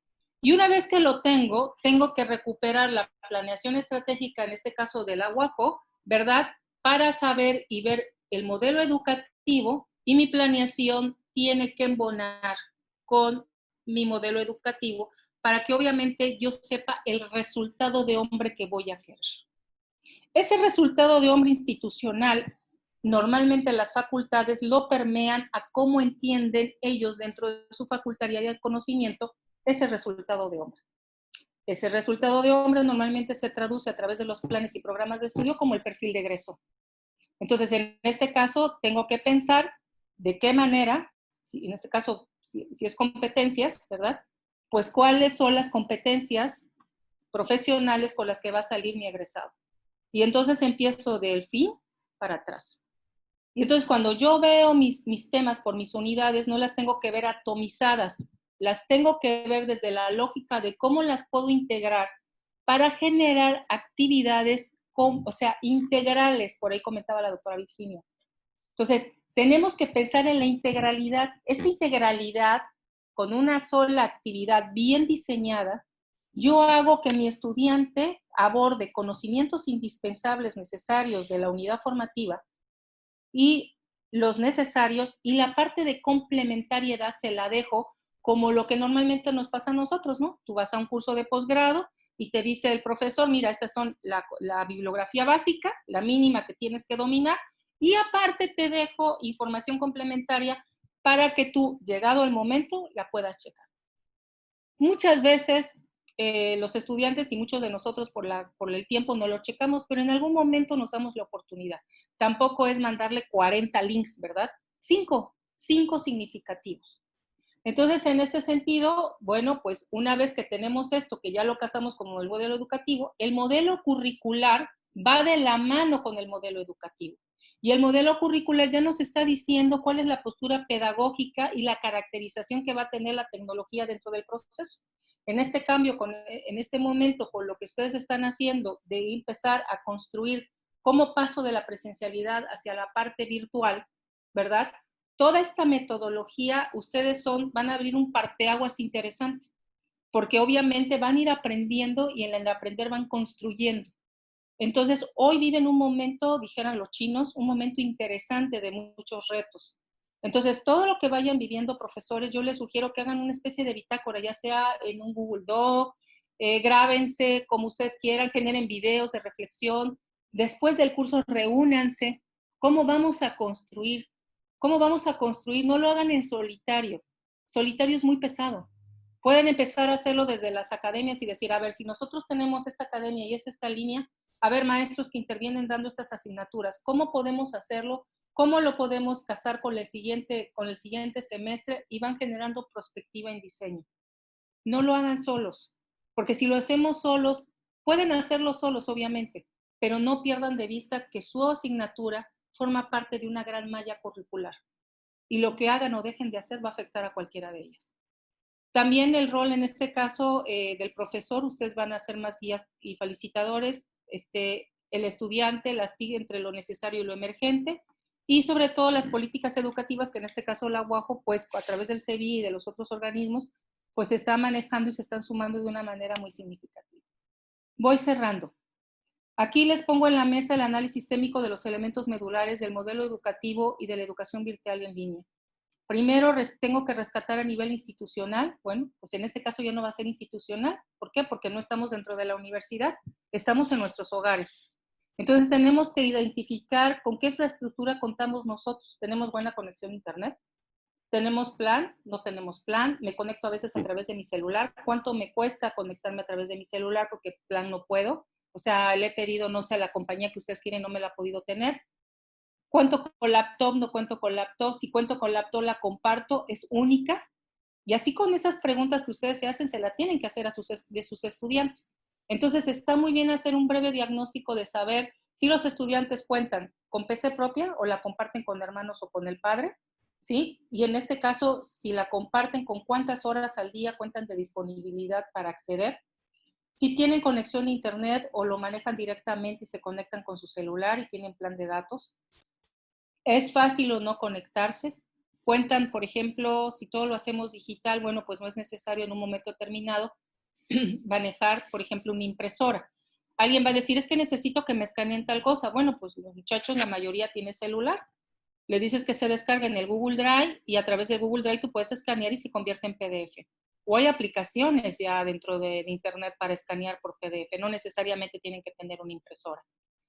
Y una vez que lo tengo, tengo que recuperar la planeación estratégica, en este caso de la UAPO, ¿verdad? Para saber y ver el modelo educativo, y mi planeación tiene que embonar con mi modelo educativo para que obviamente yo sepa el resultado de hombre que voy a querer. Ese resultado de hombre institucional, normalmente las facultades lo permean a cómo entienden ellos dentro de su facultad de conocimiento ese resultado de hombre. Ese resultado de hombre normalmente se traduce a través de los planes y programas de estudio como el perfil de egreso. Entonces, en este caso, tengo que pensar de qué manera, en este caso, si es competencias, ¿verdad? Pues cuáles son las competencias profesionales con las que va a salir mi egresado. Y entonces empiezo del fin para atrás. Y entonces cuando yo veo mis temas por mis unidades, no las tengo que ver atomizadas, las tengo que ver desde la lógica de cómo las puedo integrar para generar actividades, o sea, integrales, por ahí comentaba la doctora Virginia. Entonces, tenemos que pensar en la integralidad. Esta integralidad, con una sola actividad bien diseñada, yo hago que mi estudiante aborde conocimientos indispensables necesarios de la unidad formativa y los necesarios, y la parte de complementariedad se la dejo como lo que normalmente nos pasa a nosotros, ¿no? Tú vas a un curso de posgrado y te dice el profesor, mira, estas son la bibliografía básica, la mínima que tienes que dominar, y aparte te dejo información complementaria para que tú, llegado el momento, la puedas checar. Muchas veces los estudiantes y muchos de nosotros por el tiempo no lo checamos, pero en algún momento nos damos la oportunidad. Tampoco es mandarle 40 links, ¿verdad? 5 significativos. Entonces, en este sentido, bueno, pues una vez que tenemos esto, que ya lo casamos como el modelo educativo, el modelo curricular va de la mano con el modelo educativo. Y el modelo curricular ya nos está diciendo cuál es la postura pedagógica y la caracterización que va a tener la tecnología dentro del proceso. En este cambio, en este momento, con lo que ustedes están haciendo de empezar a construir cómo paso de la presencialidad hacia la parte virtual, ¿verdad? Toda esta metodología, ustedes van a abrir un parteaguas interesante, porque obviamente van a ir aprendiendo y en el aprender van construyendo. Entonces, hoy viven un momento, dijeran los chinos, un momento interesante de muchos retos. Entonces, todo lo que vayan viviendo, profesores, yo les sugiero que hagan una especie de bitácora, ya sea en un Google Doc, grábense como ustedes quieran, generen videos de reflexión. Después del curso, reúnanse. ¿Cómo vamos a construir? ¿Cómo vamos a construir? No lo hagan en solitario. Solitario es muy pesado. Pueden empezar a hacerlo desde las academias y decir, a ver, si nosotros tenemos esta academia y es esta línea, a ver, maestros que intervienen dando estas asignaturas, ¿cómo podemos hacerlo? ¿Cómo lo podemos casar con el siguiente semestre? Y van generando perspectiva en diseño. No lo hagan solos, porque si lo hacemos solos, pueden hacerlo solos, obviamente, pero no pierdan de vista que su asignatura forma parte de una gran malla curricular. Y lo que hagan o dejen de hacer va a afectar a cualquiera de ellas. También el rol en este caso del profesor, ustedes van a ser más guías y felicitadores, el estudiante lastigue entre lo necesario y lo emergente, y sobre todo las políticas educativas, que en este caso la UAJO, pues a través del CEBI y de los otros organismos, pues se está manejando y se están sumando de una manera muy significativa. Voy cerrando. Aquí les pongo en la mesa el análisis sistémico de los elementos medulares del modelo educativo y de la educación virtual en línea. Primero, tengo que rescatar a nivel institucional. Bueno, pues en este caso ya no va a ser institucional. ¿Por qué? Porque no estamos dentro de la universidad, estamos en nuestros hogares. Entonces tenemos que identificar con qué infraestructura contamos nosotros. ¿Tenemos buena conexión a internet? ¿Tenemos plan? ¿No tenemos plan? Me conecto a veces a través de mi celular. ¿Cuánto me cuesta conectarme a través de mi celular? Porque plan no puedo. O sea, le he pedido, no sé, a la compañía que ustedes quieren, no me la ha podido tener. ¿Cuento con laptop? No cuento con laptop. Si cuento con laptop, la comparto, es única. Y así con esas preguntas que ustedes se hacen, se la tienen que hacer de sus estudiantes. Entonces, está muy bien hacer un breve diagnóstico de saber si los estudiantes cuentan con PC propia o la comparten con hermanos o con el padre, ¿sí? Y en este caso, si la comparten, con cuántas horas al día cuentan de disponibilidad para acceder. Si tienen conexión a internet o lo manejan directamente y se conectan con su celular y tienen plan de datos. ¿Es fácil o no conectarse? Cuentan, por ejemplo, si todo lo hacemos digital, bueno, pues no es necesario en un momento determinado manejar, por ejemplo, una impresora. Alguien va a decir, es que necesito que me escaneen tal cosa. Bueno, pues los muchachos, la mayoría tiene celular. Le dices que se descargue en el Google Drive y a través del Google Drive tú puedes escanear y se convierte en PDF. O hay aplicaciones ya dentro de Internet para escanear por PDF. No necesariamente tienen que tener una impresora.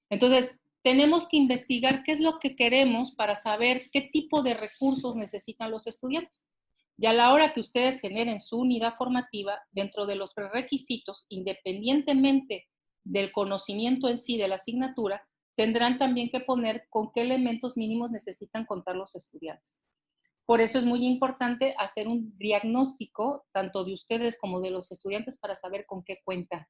Entonces, tenemos que investigar qué es lo que queremos para saber qué tipo de recursos necesitan los estudiantes. Y a la hora que ustedes generen su unidad formativa, dentro de los prerequisitos, independientemente del conocimiento en sí de la asignatura, tendrán también que poner con qué elementos mínimos necesitan contar los estudiantes. Por eso es muy importante hacer un diagnóstico tanto de ustedes como de los estudiantes para saber con qué cuentan.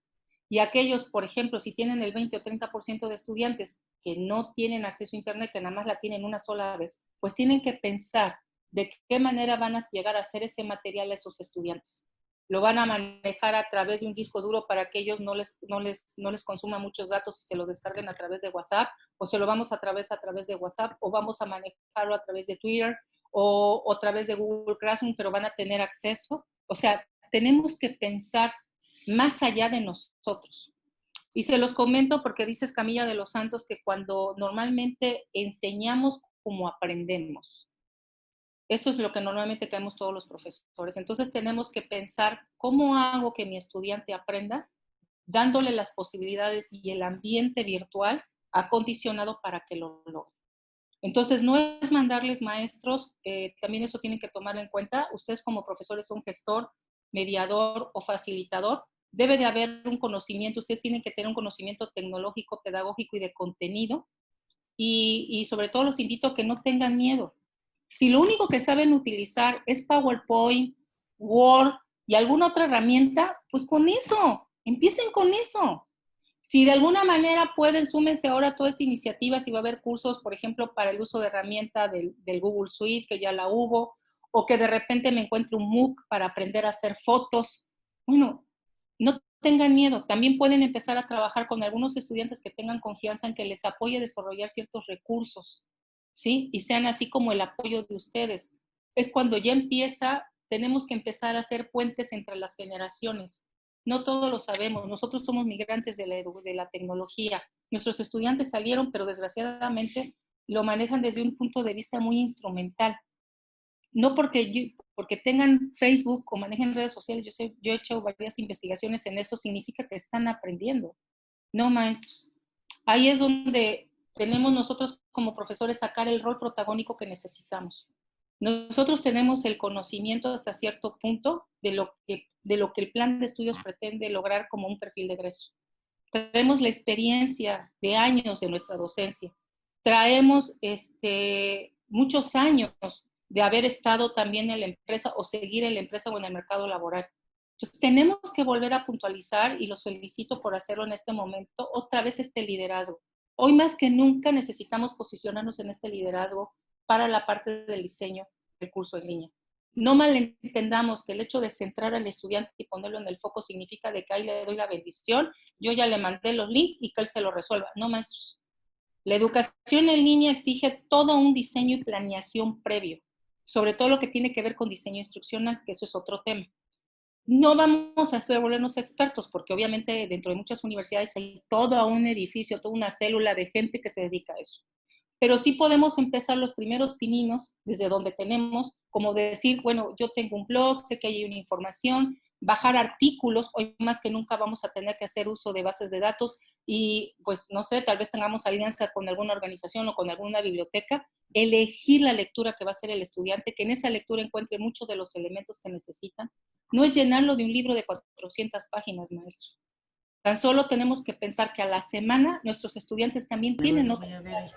Y aquellos, por ejemplo, si tienen el 20 o 30% de estudiantes que no tienen acceso a Internet, que nada más la tienen una sola vez, pues tienen que pensar de qué manera van a llegar a hacer ese material a esos estudiantes. Lo van a manejar a través de un disco duro para que ellos no les consuma muchos datos y se lo descarguen a través de WhatsApp, o se lo vamos a través de WhatsApp, o vamos a manejarlo a través de Twitter, o a través de Google Classroom, pero van a tener acceso. O sea, tenemos que pensar más allá de nosotros. Y se los comento porque dices, Camilla de los Santos, que cuando normalmente enseñamos como aprendemos. Eso es lo que normalmente creemos todos los profesores. Entonces tenemos que pensar cómo hago que mi estudiante aprenda, dándole las posibilidades y el ambiente virtual acondicionado para que lo logre. Entonces, no es mandarles maestros, también eso tienen que tomar en cuenta. Ustedes como profesores son gestor, mediador o facilitador. Debe de haber un conocimiento, ustedes tienen que tener un conocimiento tecnológico, pedagógico y de contenido. Y sobre todo los invito a que no tengan miedo. Si lo único que saben utilizar es PowerPoint, Word y alguna otra herramienta, pues con eso, empiecen con eso. Si de alguna manera pueden, súmense ahora a toda esta iniciativa, si va a haber cursos, por ejemplo, para el uso de herramienta del Google Suite, que ya la hubo, o que de repente me encuentre un MOOC para aprender a hacer fotos. Bueno, no tengan miedo. También pueden empezar a trabajar con algunos estudiantes que tengan confianza en que les apoye a desarrollar ciertos recursos, ¿sí? Y sean así como el apoyo de ustedes. Es cuando ya empieza, tenemos que empezar a hacer puentes entre las generaciones. No todos lo sabemos. Nosotros somos migrantes de la tecnología. Nuestros estudiantes salieron, pero desgraciadamente lo manejan desde un punto de vista muy instrumental. No porque tengan Facebook o manejen redes sociales, yo he hecho varias investigaciones en eso, significa que están aprendiendo. No más. Ahí es donde tenemos nosotros como profesores sacar el rol protagónico que necesitamos. Nosotros tenemos el conocimiento hasta cierto punto de lo que el plan de estudios pretende lograr como un perfil de egreso. Tenemos la experiencia de años de nuestra docencia. Traemos muchos años de haber estado también en la empresa o seguir en la empresa o en el mercado laboral. Entonces, tenemos que volver a puntualizar, y los felicito por hacerlo en este momento, otra vez este liderazgo. Hoy más que nunca necesitamos posicionarnos en este liderazgo para la parte del diseño del curso en línea. No malentendamos que el hecho de centrar al estudiante y ponerlo en el foco significa de que ahí le doy la bendición, yo ya le mandé los links y que él se lo resuelva. No más. La educación en línea exige todo un diseño y planeación previo, sobre todo lo que tiene que ver con diseño instruccional, que eso es otro tema. No vamos a volvernos expertos, porque obviamente dentro de muchas universidades hay todo un edificio, toda una célula de gente que se dedica a eso. Pero sí podemos empezar los primeros pininos desde donde tenemos, como decir, bueno, yo tengo un blog, sé que hay una información, bajar artículos. Hoy más que nunca vamos a tener que hacer uso de bases de datos y pues no sé, tal vez tengamos alianza con alguna organización o con alguna biblioteca, elegir la lectura que va a hacer el estudiante, que en esa lectura encuentre muchos de los elementos que necesitan. No es llenarlo de un libro de 400 páginas, maestro. Tan solo tenemos que pensar que a la semana nuestros estudiantes también tienen otras.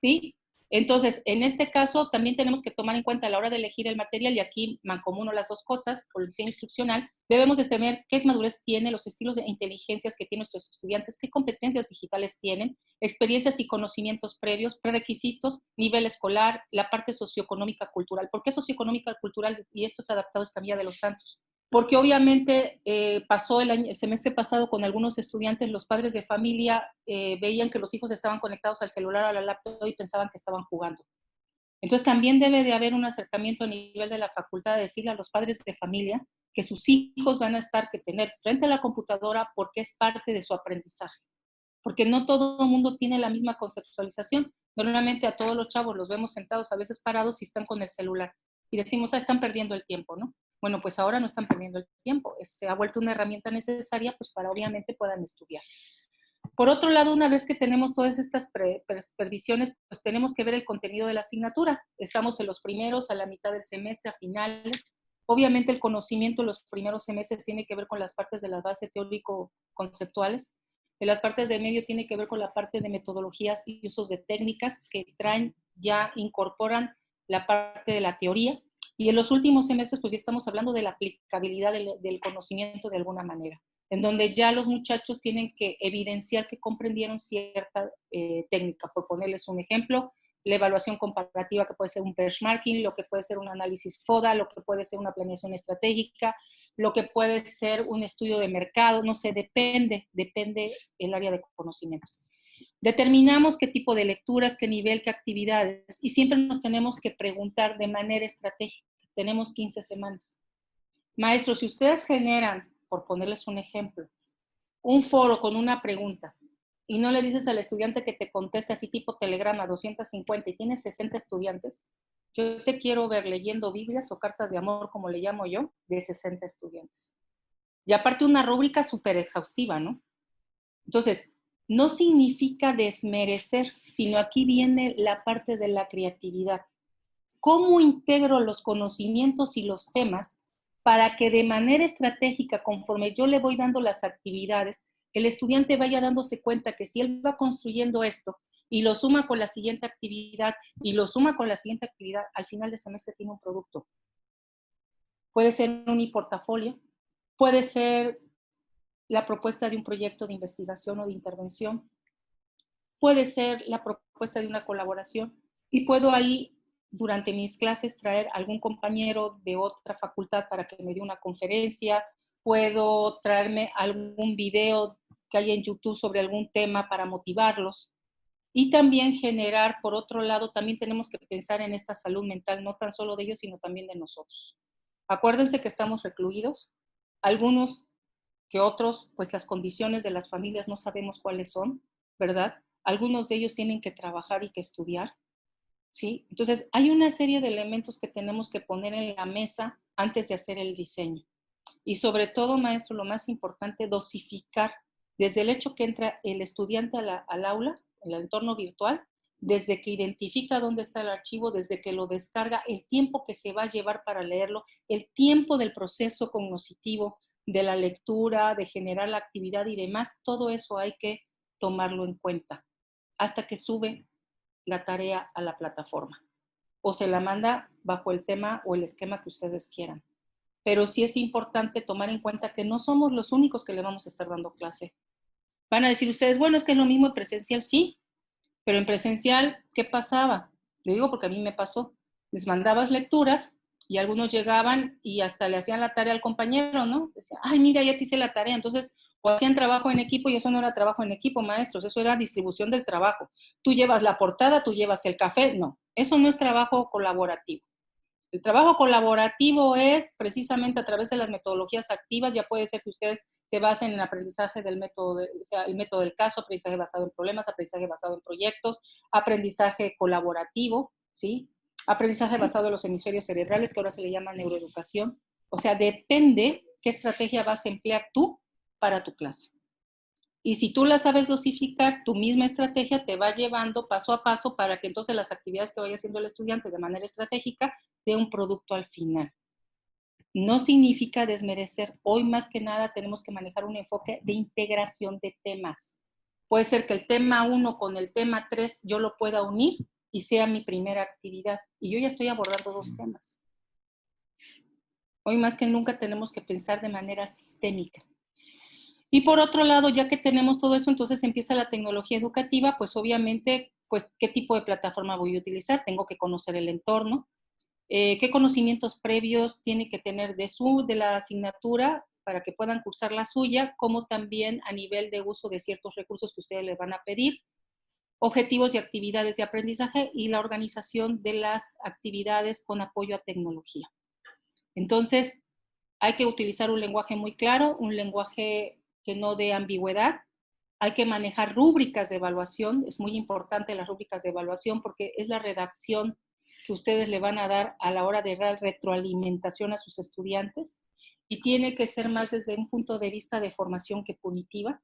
¿Sí? Entonces, en este caso, también tenemos que tomar en cuenta a la hora de elegir el material, y aquí mancomuno las dos cosas, por el diseño instruccional, debemos de tener qué madurez tiene, los estilos de inteligencias que tienen nuestros estudiantes, qué competencias digitales tienen, experiencias y conocimientos previos, prerequisitos, nivel escolar, la parte socioeconómica cultural. ¿Por qué socioeconómica cultural? Y esto es adaptado a Camilla de los Santos. Porque obviamente pasó el semestre pasado con algunos estudiantes, los padres de familia veían que los hijos estaban conectados al celular, a la laptop, y pensaban que estaban jugando. Entonces también debe de haber un acercamiento a nivel de la facultad de decirle a los padres de familia que sus hijos van a estar que tener frente a la computadora porque es parte de su aprendizaje. Porque no todo el mundo tiene la misma conceptualización. Normalmente a todos los chavos los vemos sentados, a veces parados y están con el celular. Y decimos, están perdiendo el tiempo, ¿no? Bueno, pues ahora no están perdiendo el tiempo. Se ha vuelto una herramienta necesaria pues para obviamente puedan estudiar. Por otro lado, una vez que tenemos todas estas previsiones, pues tenemos que ver el contenido de la asignatura. Estamos en los primeros, a la mitad del semestre, a finales. Obviamente el conocimiento en los primeros semestres tiene que ver con las partes de la base teórico-conceptuales. En las partes del medio tiene que ver con la parte de metodologías y usos de técnicas que traen, ya incorporan la parte de la teoría. Y en los últimos semestres, pues ya estamos hablando de la aplicabilidad del conocimiento de alguna manera, en donde ya los muchachos tienen que evidenciar que comprendieron cierta técnica. Por ponerles un ejemplo, la evaluación comparativa, que puede ser un benchmarking, lo que puede ser un análisis FODA, lo que puede ser una planeación estratégica, lo que puede ser un estudio de mercado, no sé, depende el área de conocimiento. Determinamos qué tipo de lecturas, qué nivel, qué actividades, y siempre nos tenemos que preguntar de manera estratégica. Tenemos 15 semanas. Maestros, si ustedes generan, por ponerles un ejemplo, un foro con una pregunta y no le dices al estudiante que te conteste así tipo telegrama 250 y tienes 60 estudiantes, yo te quiero ver leyendo Biblias o cartas de amor, como le llamo yo, de 60 estudiantes. Y aparte una rúbrica súper exhaustiva, ¿no? Entonces, no significa desmerecer, sino aquí viene la parte de la creatividad. ¿Cómo integro los conocimientos y los temas para que de manera estratégica, conforme yo le voy dando las actividades, el estudiante vaya dándose cuenta que si él va construyendo esto y lo suma con la siguiente actividad y lo suma con la siguiente actividad, al final de semestre tiene un producto? Puede ser un e-portafolio, puede ser la propuesta de un proyecto de investigación o de intervención, puede ser la propuesta de una colaboración, y puedo ahí durante mis clases traer algún compañero de otra facultad para que me dé una conferencia, puedo traerme algún video que haya en YouTube sobre algún tema para motivarlos, y también generar, por otro lado, también tenemos que pensar en esta salud mental, no tan solo de ellos, sino también de nosotros. Acuérdense que estamos recluidos, algunos que otros, pues las condiciones de las familias no sabemos cuáles son, ¿verdad? Algunos de ellos tienen que trabajar y que estudiar, ¿sí? Entonces, hay una serie de elementos que tenemos que poner en la mesa antes de hacer el diseño. Y sobre todo, maestro, lo más importante, dosificar desde el hecho que entra el estudiante al aula, el entorno virtual, desde que identifica dónde está el archivo, desde que lo descarga, el tiempo que se va a llevar para leerlo, el tiempo del proceso cognitivo, de la lectura, de generar la actividad y demás, todo eso hay que tomarlo en cuenta hasta que sube la tarea a la plataforma o se la manda bajo el tema o el esquema que ustedes quieran. Pero sí es importante tomar en cuenta que no somos los únicos que le vamos a estar dando clase. Van a decir ustedes, bueno, es que es lo mismo en presencial, sí, pero en presencial, ¿qué pasaba? Le digo porque a mí me pasó. Les mandabas lecturas y algunos llegaban y hasta le hacían la tarea al compañero, ¿no? Decían, ay, mira, ya te hice la tarea. Entonces, o hacían trabajo en equipo y eso no era trabajo en equipo, maestros, eso era distribución del trabajo. Tú llevas la portada, tú llevas el café, no, eso no es trabajo colaborativo. El trabajo colaborativo es precisamente a través de las metodologías activas. Ya puede ser que ustedes se basen en el aprendizaje del método, o sea, el método del caso, aprendizaje basado en problemas, aprendizaje basado en proyectos, aprendizaje colaborativo, ¿sí? Aprendizaje basado en los hemisferios cerebrales, que ahora se le llama neuroeducación. O sea, depende qué estrategia vas a emplear tú para tu clase. Y si tú la sabes dosificar, tu misma estrategia te va llevando paso a paso para que entonces las actividades que vaya haciendo el estudiante de manera estratégica dé un producto al final. No significa desmerecer. Hoy más que nada tenemos que manejar un enfoque de integración de temas. Puede ser que el tema 1 con el tema 3 yo lo pueda unir y sea mi primera actividad. Y yo ya estoy abordando 2 temas. Hoy más que nunca tenemos que pensar de manera sistémica. Y por otro lado, ya que tenemos todo eso, entonces empieza la tecnología educativa, pues obviamente, pues, ¿qué tipo de plataforma voy a utilizar? Tengo que conocer el entorno, qué conocimientos previos tiene que tener de la asignatura para que puedan cursar la suya, como también a nivel de uso de ciertos recursos que ustedes les van a pedir, objetivos y actividades de aprendizaje y la organización de las actividades con apoyo a tecnología. Entonces, Hay que utilizar un lenguaje muy claro, un lenguaje que no dé ambigüedad. Hay que manejar rúbricas de evaluación. Es muy importante las rúbricas de evaluación porque es la redacción que ustedes le van a dar a la hora de dar retroalimentación a sus estudiantes. Y tiene que ser más desde un punto de vista de formación que punitiva.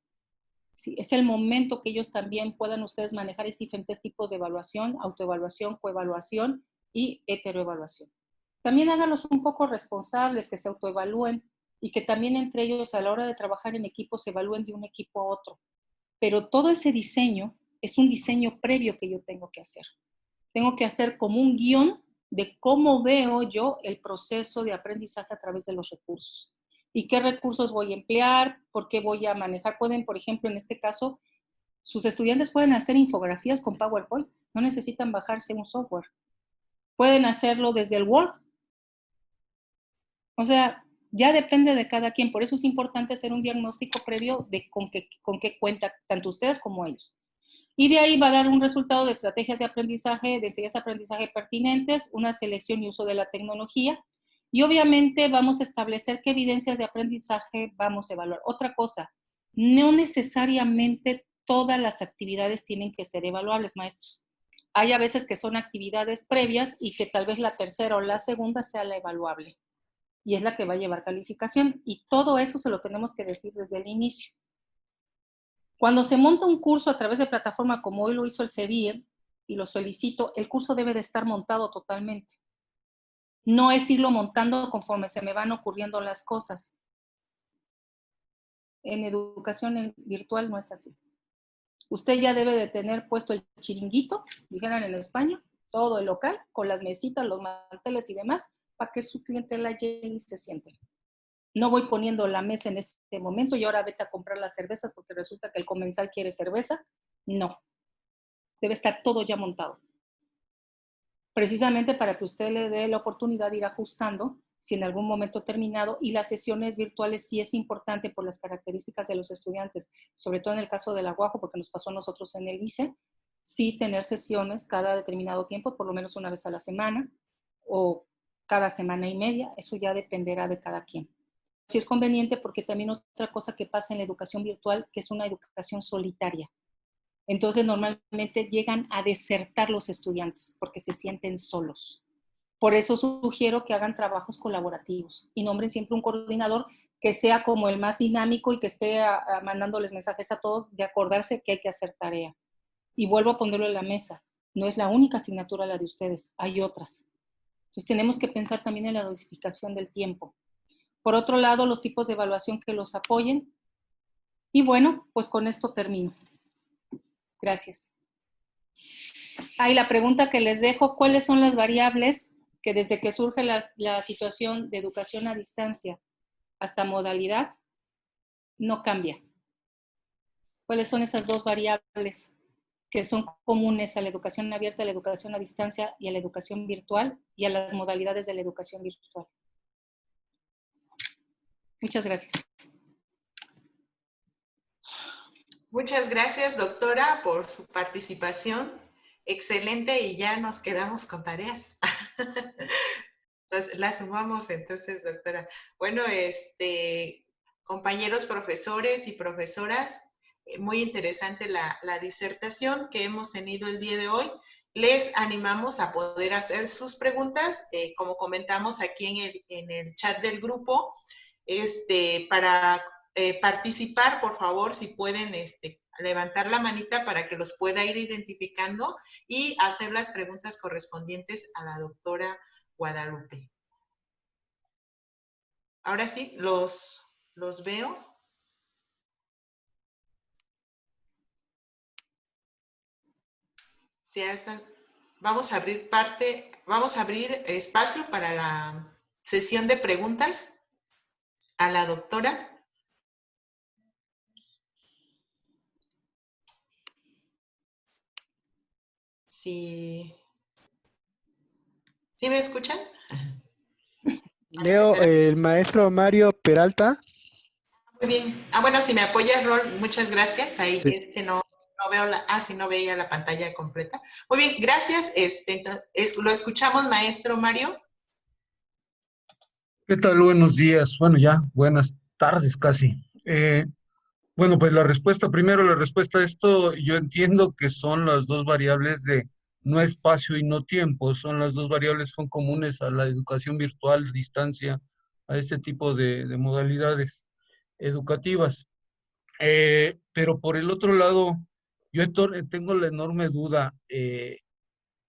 Sí, es el momento que ellos también puedan ustedes manejar esos diferentes tipos de evaluación, autoevaluación, coevaluación y heteroevaluación. También háganlos un poco responsables, que se autoevalúen y que también entre ellos a la hora de trabajar en equipo se evalúen de un equipo a otro. Pero todo ese diseño es un diseño previo que yo tengo que hacer. Tengo que hacer como un guión de cómo veo yo el proceso de aprendizaje a través de los recursos. ¿Y qué recursos voy a emplear? ¿Por qué voy a manejar? Pueden, por ejemplo, en este caso, sus estudiantes pueden hacer infografías con PowerPoint. No necesitan bajarse un software. Pueden hacerlo desde el Word. O sea, ya depende de cada quien. Por eso es importante hacer un diagnóstico previo de con qué cuenta tanto ustedes como ellos. Y de ahí va a dar un resultado de estrategias de aprendizaje, de enseñanzas de aprendizaje pertinentes, una selección y uso de la tecnología. Y obviamente vamos a establecer qué evidencias de aprendizaje vamos a evaluar. Otra cosa, no necesariamente todas las actividades tienen que ser evaluables, maestros. Hay a veces que son actividades previas y que tal vez la tercera o la segunda sea la evaluable. Y es la que va a llevar calificación. Y todo eso se lo tenemos que decir desde el inicio. Cuando se monta un curso a través de plataforma como hoy lo hizo el CEBIR, y lo solicito, el curso debe de estar montado totalmente. No es irlo montando conforme se me van ocurriendo las cosas. En educación virtual no es así. Usted ya debe de tener puesto el chiringuito, dijeran en España, todo el local, con las mesitas, los manteles y demás, para que su clientela llegue y se siente. No voy poniendo la mesa en este momento y ahora vete a comprar las cervezas porque resulta que el comensal quiere cerveza. No. Debe estar todo ya montado. Precisamente para que usted le dé la oportunidad de ir ajustando si en algún momento terminado, y las sesiones virtuales sí es importante por las características de los estudiantes, sobre todo en el caso del aguajo, porque nos pasó a nosotros en el ICE, sí tener sesiones cada determinado tiempo, por lo menos una vez a la semana o cada semana y media, eso ya dependerá de cada quien. Sí es conveniente porque también otra cosa que pasa en la educación virtual, que es una educación solitaria. Entonces, normalmente llegan a desertar los estudiantes porque se sienten solos. Por eso sugiero que hagan trabajos colaborativos y nombren siempre un coordinador que sea como el más dinámico y que esté mandándoles mensajes a todos de acordarse que hay que hacer tarea. Y vuelvo a ponerlo en la mesa. No es la única asignatura la de ustedes, hay otras. Entonces, tenemos que pensar también en la dosificación del tiempo. Por otro lado, los tipos de evaluación que los apoyen. Y bueno, pues con esto termino. Gracias. Y la pregunta que les dejo, ¿cuáles son las variables que desde que surge la situación de educación a distancia hasta modalidad no cambia? ¿Cuáles son esas dos variables que son comunes a la educación abierta, a la educación a distancia y a la educación virtual y a las modalidades de la educación virtual? Muchas gracias. Muchas gracias, doctora, por su participación. Excelente, y ya nos quedamos con tareas. Las sumamos entonces, doctora. Bueno, compañeros profesores y profesoras, muy interesante la disertación que hemos tenido el día de hoy. Les animamos a poder hacer sus preguntas, como comentamos aquí en el chat del grupo, para participar, por favor, si pueden levantar la manita para que los pueda ir identificando y hacer las preguntas correspondientes a la doctora Guadalupe. Ahora sí, los veo. Vamos a abrir espacio para la sesión de preguntas a la doctora. ¿Sí me escuchan? Leo, el maestro Mario Peralta. Muy bien. Bueno, si me apoyas, Rol, muchas gracias. Ahí Sí. es que no veo sí, no veía la pantalla completa. Muy bien, gracias. Lo escuchamos, maestro Mario. ¿Qué tal? Buenos días. Bueno, ya, buenas tardes casi. Bueno, pues primero la respuesta a esto, yo entiendo que son las dos variables de no espacio y no tiempo, son las dos variables son comunes a la educación virtual, distancia, a este tipo de modalidades educativas. Pero por el otro lado, tengo la enorme duda.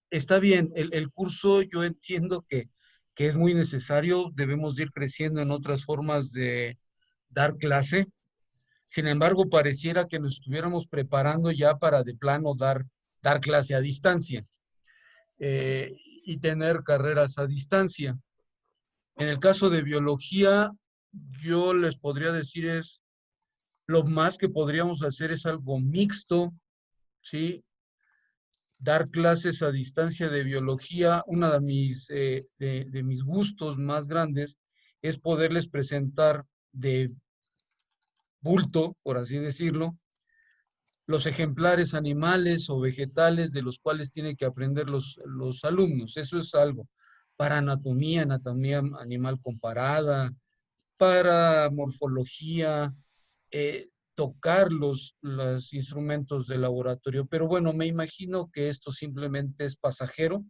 Está bien, el curso yo entiendo que es muy necesario, debemos de ir creciendo en otras formas de dar clase. Sin embargo, pareciera que nos estuviéramos preparando ya para de plano dar clase a distancia eh, y tener carreras a distancia. En el caso de biología, yo les podría decir es, lo más que podríamos hacer es algo mixto, ¿sí? Dar clases a distancia de biología, uno de mis gustos más grandes es poderles presentar de bulto, por así decirlo, los ejemplares animales o vegetales de los cuales tienen que aprender los alumnos. Eso es algo para anatomía animal comparada, para morfología, tocar los instrumentos de laboratorio. Pero bueno, me imagino que esto simplemente es pasajero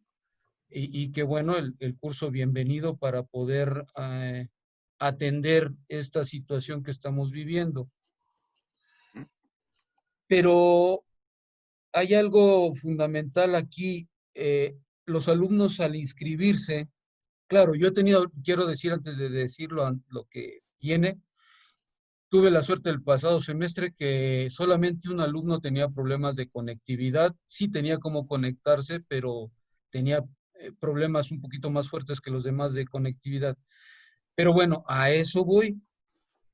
y que bueno, el curso bienvenido para poder atender esta situación que estamos viviendo. Pero hay algo fundamental aquí. Los alumnos al inscribirse, claro, yo he tenido, quiero decir antes de decirlo lo que viene, tuve la suerte el pasado semestre que solamente un alumno tenía problemas de conectividad. Sí tenía cómo conectarse, pero tenía problemas un poquito más fuertes que los demás de conectividad. Pero bueno, a eso voy.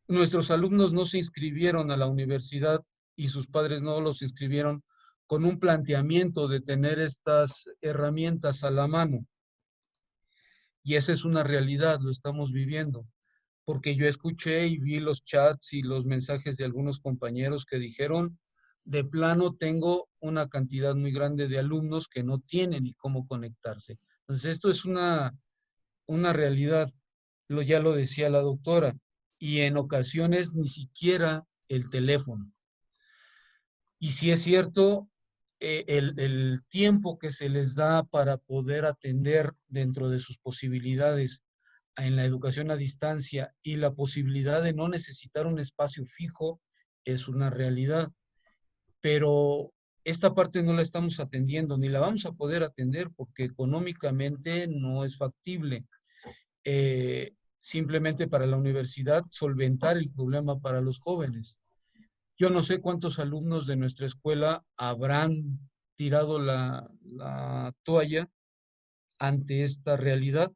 Nuestros alumnos no se inscribieron a la universidad y sus padres no los inscribieron con un planteamiento de tener estas herramientas a la mano. Y esa es una realidad, lo estamos viviendo. Porque yo escuché y vi los chats y los mensajes de algunos compañeros que dijeron, de plano tengo una cantidad muy grande de alumnos que no tienen ni cómo conectarse. Entonces, esto es una realidad, ya lo decía la doctora, y en ocasiones ni siquiera el teléfono. Y si es cierto, el tiempo que se les da para poder atender dentro de sus posibilidades en la educación a distancia y la posibilidad de no necesitar un espacio fijo es una realidad. Pero esta parte no la estamos atendiendo, ni la vamos a poder atender porque económicamente no es factible. Simplemente para la universidad solventar el problema para los jóvenes. Yo no sé cuántos alumnos de nuestra escuela habrán tirado la toalla ante esta realidad,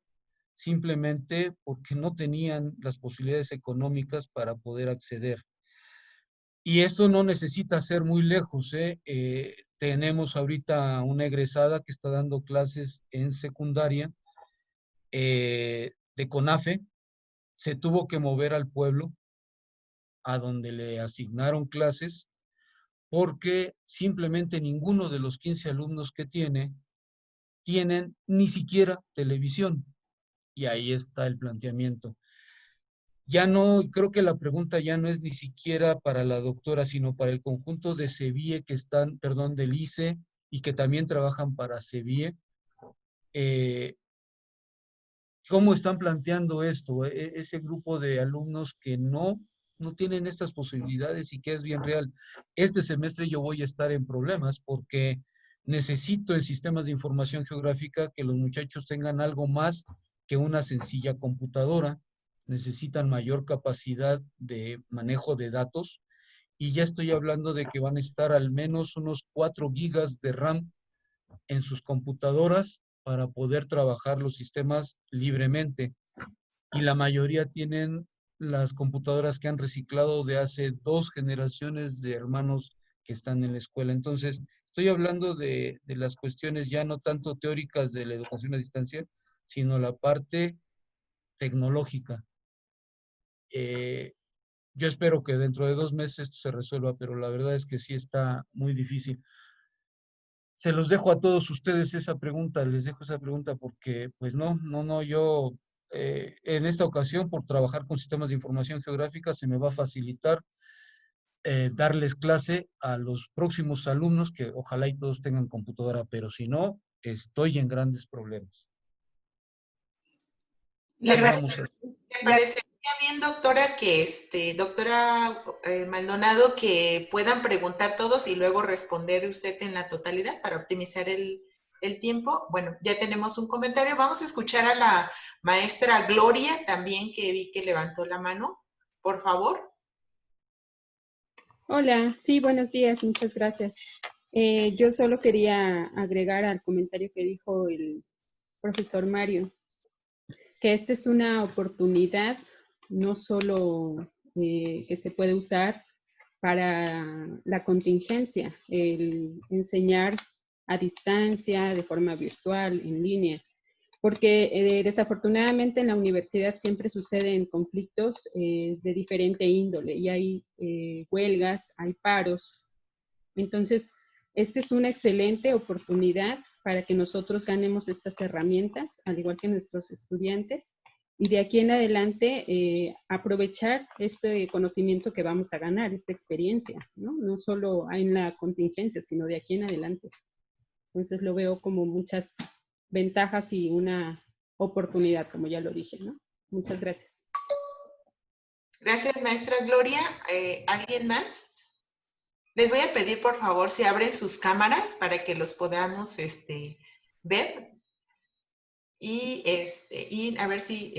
simplemente porque no tenían las posibilidades económicas para poder acceder. Y esto no necesita ser muy lejos, ¿eh? Tenemos ahorita una egresada que está dando clases en secundaria de CONAFE, se tuvo que mover al pueblo a donde le asignaron clases porque simplemente ninguno de los 15 alumnos que tienen ni siquiera televisión. Y ahí está el planteamiento. Ya no, creo que la pregunta ya no es ni siquiera para la doctora, sino para el conjunto de CEBIE que están, perdón, del ICE y que también trabajan para CEBIE. ¿Cómo están planteando esto? Ese grupo de alumnos que no tienen estas posibilidades y que es bien real. Este semestre yo voy a estar en problemas porque necesito en sistemas de información geográfica que los muchachos tengan algo más que una sencilla computadora. Necesitan mayor capacidad de manejo de datos y ya estoy hablando de que van a estar al menos unos 4 gigas de RAM en sus computadoras para poder trabajar los sistemas libremente. Y la mayoría tienen las computadoras que han reciclado de hace 2 generaciones de hermanos que están en la escuela. Entonces, estoy hablando de las cuestiones ya no tanto teóricas de la educación a distancia, sino la parte tecnológica. Yo espero que dentro de 2 meses esto se resuelva, pero la verdad es que sí está muy difícil. Se los dejo a todos ustedes esa pregunta, les dejo esa pregunta porque, pues no, yo en esta ocasión, por trabajar con sistemas de información geográfica, se me va a facilitar darles clase a los próximos alumnos, que ojalá y todos tengan computadora, pero si no, estoy en grandes problemas. Le ¿Qué vamos a hacer? parecería bien, doctora, que doctora Maldonado, que puedan preguntar todos y luego responder usted en la totalidad para optimizar el tiempo? Bueno, ya tenemos un comentario. Vamos a escuchar a la maestra Gloria también, que vi que levantó la mano. Por favor. Hola, sí, buenos días, muchas gracias. Yo solo quería agregar al comentario que dijo el profesor Mario, que esta es una oportunidad no solo que se puede usar para la contingencia, el enseñar a distancia, de forma virtual, en línea, porque desafortunadamente en la universidad siempre suceden conflictos de diferente índole y hay huelgas, hay paros. Entonces, esta es una excelente oportunidad para que nosotros ganemos estas herramientas, al igual que nuestros estudiantes, y de aquí en adelante aprovechar este conocimiento que vamos a ganar, esta experiencia, ¿no? No solo en la contingencia, sino de aquí en adelante. Entonces lo veo como muchas ventajas y una oportunidad, como ya lo dije, ¿no? Muchas gracias. Gracias, maestra Gloria. ¿Alguien más? Les voy a pedir, por favor, si abren sus cámaras para que los podamos ver. Y a ver si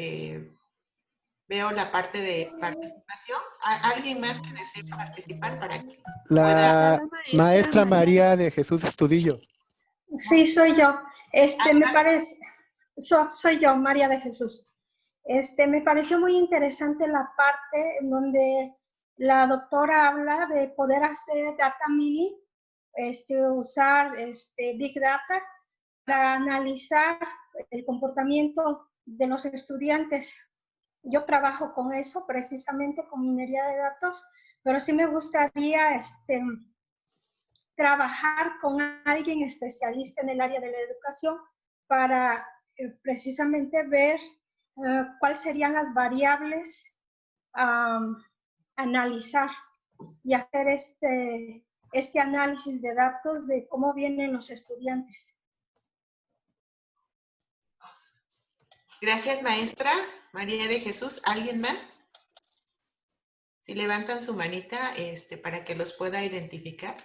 veo la parte de participación. ¿Alguien más que desee participar para que pueda? La maestra María de Jesús Estudillo. Sí, soy yo. Me parece, soy yo, María de Jesús. Me pareció muy interesante la parte en donde la doctora habla de poder hacer data mining, usar Big Data para analizar el comportamiento de los estudiantes. Yo trabajo con eso, precisamente con minería de datos, pero sí me gustaría trabajar con alguien especialista en el área de la educación para precisamente ver cuáles serían las variables a analizar y hacer este análisis de datos de cómo vienen los estudiantes. Gracias, maestra María de Jesús. ¿Alguien más? Si levantan su manita para que los pueda identificar.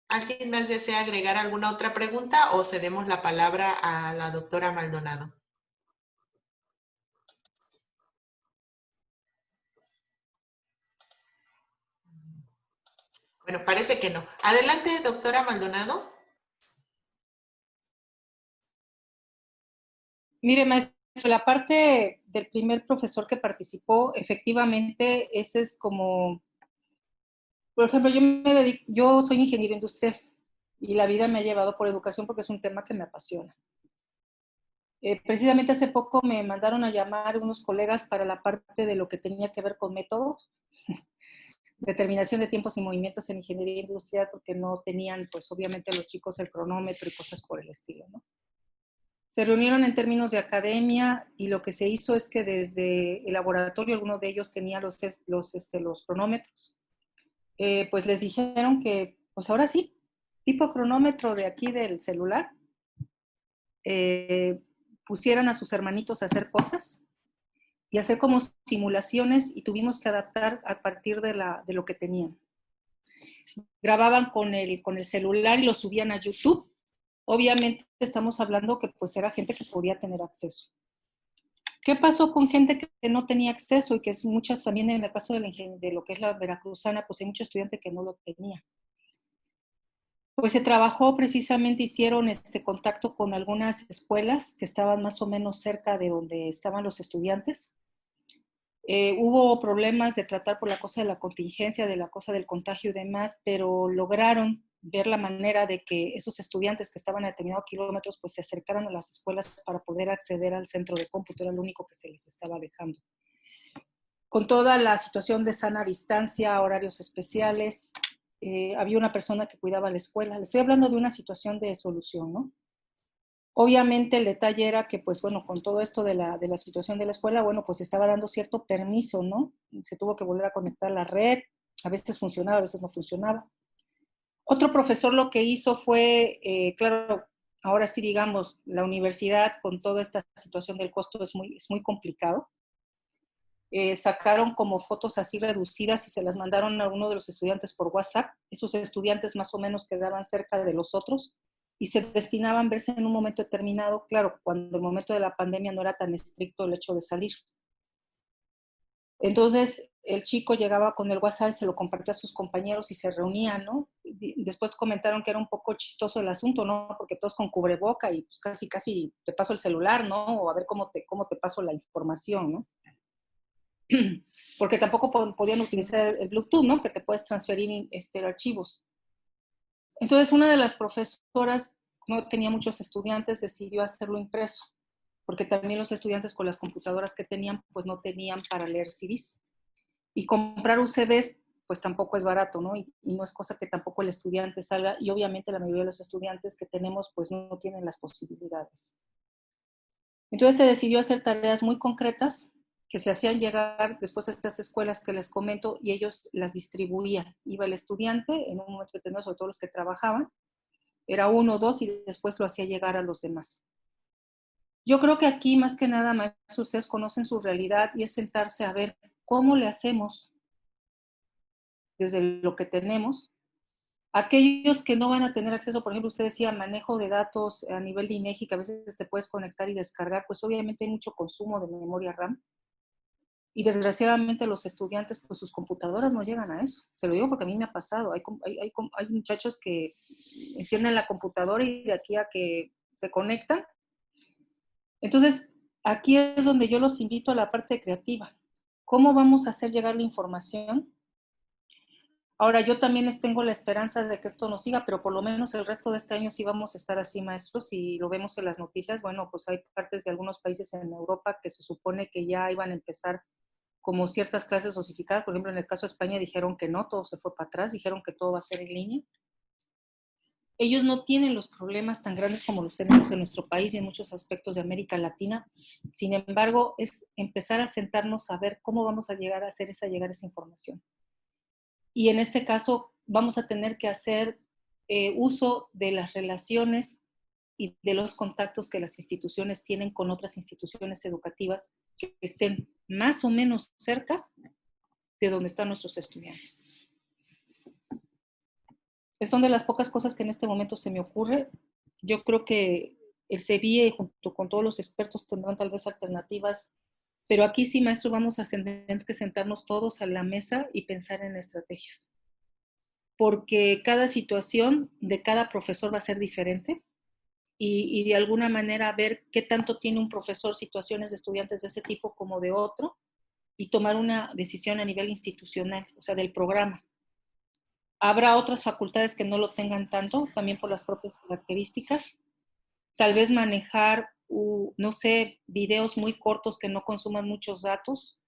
¿Alguien más desea agregar alguna otra pregunta o cedemos la palabra a la doctora Maldonado? Bueno, parece que no. Adelante, doctora Maldonado. Mire, maestro, la parte del primer profesor que participó, efectivamente, ese es como, por ejemplo, yo soy ingeniero industrial y la vida me ha llevado por educación porque es un tema que me apasiona. Precisamente hace poco me mandaron a llamar unos colegas para la parte de lo que tenía que ver con métodos, determinación de tiempos y movimientos en ingeniería industrial, porque no tenían, pues obviamente los chicos el cronómetro y cosas por el estilo, ¿no? Se reunieron en términos de academia y lo que se hizo es que desde el laboratorio, alguno de ellos tenía los cronómetros, pues les dijeron que, pues ahora sí, tipo cronómetro de aquí del celular, pusieran a sus hermanitos a hacer cosas y hacer como simulaciones y tuvimos que adaptar a partir de lo que tenían. Grababan con el celular y lo subían a YouTube. Obviamente estamos hablando que pues era gente que podía tener acceso. ¿Qué pasó con gente que no tenía acceso? Y que es muchas también en el caso de lo que es la veracruzana, pues hay muchos estudiantes que no lo tenían. Pues se trabajó precisamente, hicieron contacto con algunas escuelas que estaban más o menos cerca de donde estaban los estudiantes. Hubo problemas de tratar por la cosa de la contingencia, de la cosa del contagio y demás, pero lograron ver la manera de que esos estudiantes que estaban a determinados kilómetros pues se acercaran a las escuelas para poder acceder al centro de cómputo, era lo único que se les estaba dejando. Con toda la situación de sana distancia, horarios especiales, había una persona que cuidaba la escuela. Le estoy hablando de una situación de solución, ¿no? Obviamente el detalle era que, pues bueno, con todo esto de la situación de la escuela, bueno, pues estaba dando cierto permiso, ¿no? Se tuvo que volver a conectar la red, a veces funcionaba, a veces no funcionaba. Otro profesor lo que hizo fue, claro, ahora sí digamos, la universidad con toda esta situación del costo es muy complicado. Sacaron como fotos así reducidas y se las mandaron a uno de los estudiantes por WhatsApp. Esos estudiantes más o menos quedaban cerca de los otros y se destinaban a verse en un momento determinado, claro, cuando el momento de la pandemia no era tan estricto el hecho de salir. Entonces, el chico llegaba con el WhatsApp, se lo compartía a sus compañeros y se reunían, ¿no? Después comentaron que era un poco chistoso el asunto, ¿no? Porque todos con cubreboca y pues casi te paso el celular, ¿no? O a ver cómo te paso la información, ¿no? Porque tampoco podían utilizar el Bluetooth, ¿no? Que te puedes transferir archivos. Entonces, una de las profesoras, no tenía muchos estudiantes, decidió hacerlo impreso, porque también los estudiantes con las computadoras que tenían, pues no tenían para leer CDs. Y comprar UCBs, pues tampoco es barato, ¿no? Y no es cosa que tampoco el estudiante salga, y obviamente la mayoría de los estudiantes que tenemos, pues no tienen las posibilidades. Entonces se decidió hacer tareas muy concretas que se hacían llegar después a estas escuelas que les comento y ellos las distribuían. Iba el estudiante, en un momento determinado, sobre todo los que trabajaban, era 1 o 2 y después lo hacía llegar a los demás. Yo creo que aquí, más que nada, maestros, ustedes conocen su realidad y es sentarse a ver cómo le hacemos desde lo que tenemos. Aquellos que no van a tener acceso, por ejemplo, usted decía manejo de datos a nivel de INEGI, que a veces te puedes conectar y descargar, pues obviamente hay mucho consumo de memoria RAM. Y desgraciadamente los estudiantes, pues sus computadoras no llegan a eso. Se lo digo porque a mí me ha pasado. Hay muchachos que encienden la computadora y de aquí a que se conectan. Entonces, aquí es donde yo los invito a la parte creativa. ¿Cómo vamos a hacer llegar la información? Ahora, yo también les tengo la esperanza de que esto no siga, pero por lo menos el resto de este año sí vamos a estar así, maestros, y lo vemos en las noticias. Bueno, pues hay partes de algunos países en Europa que se supone que ya iban a empezar como ciertas clases dosificadas. Por ejemplo, en el caso de España dijeron que no, todo se fue para atrás, dijeron que todo va a ser en línea. Ellos no tienen los problemas tan grandes como los tenemos en nuestro país y en muchos aspectos de América Latina. Sin embargo, es empezar a sentarnos a ver cómo vamos a llegar a hacer llegar esa información. Y en este caso vamos a tener que hacer uso de las relaciones y de los contactos que las instituciones tienen con otras instituciones educativas que estén más o menos cerca de donde están nuestros estudiantes. Son de las pocas cosas que en este momento se me ocurre. Yo creo que el CEBIE junto con todos los expertos tendrán tal vez alternativas, pero aquí sí, maestro, vamos a tener que sentarnos todos a la mesa y pensar en estrategias. Porque cada situación de cada profesor va a ser diferente y de alguna manera ver qué tanto tiene un profesor situaciones de estudiantes de ese tipo como de otro y tomar una decisión a nivel institucional, o sea, del programa. Habrá otras facultades que no lo tengan tanto, también por las propias características. Tal vez manejar, no sé, videos muy cortos que no consuman muchos datos.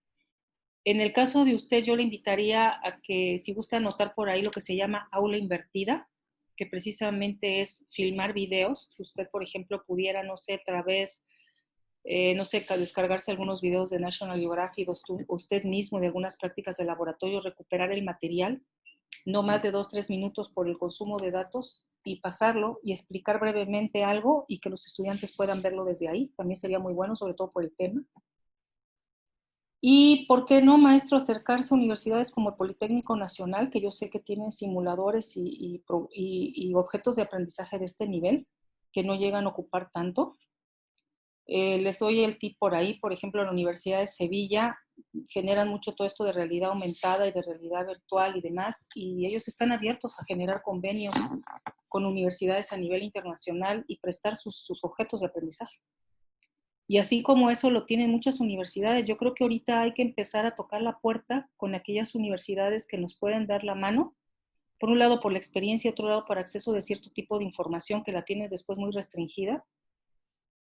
En el caso de usted, yo le invitaría a que, si gusta anotar por ahí lo que se llama aula invertida, que precisamente es filmar videos. Si usted, por ejemplo, pudiera, no sé, a través, no sé, descargarse algunos videos de National Geographic, usted mismo de algunas prácticas de laboratorio, recuperar el material, no más de 2-3 minutos por el consumo de datos y pasarlo y explicar brevemente algo y que los estudiantes puedan verlo desde ahí. También sería muy bueno, sobre todo por el tema. Y, ¿por qué no, maestro, acercarse a universidades como el Politécnico Nacional, que yo sé que tienen simuladores y objetos de aprendizaje de este nivel, que no llegan a ocupar tanto? Les doy el tip por ahí, por ejemplo, en la Universidad de Sevilla generan mucho todo esto de realidad aumentada y de realidad virtual y demás, y ellos están abiertos a generar convenios con universidades a nivel internacional y prestar sus objetos de aprendizaje. Y así como eso lo tienen muchas universidades, yo creo que ahorita hay que empezar a tocar la puerta con aquellas universidades que nos pueden dar la mano, por un lado por la experiencia, otro lado por acceso de cierto tipo de información que la tiene después muy restringida.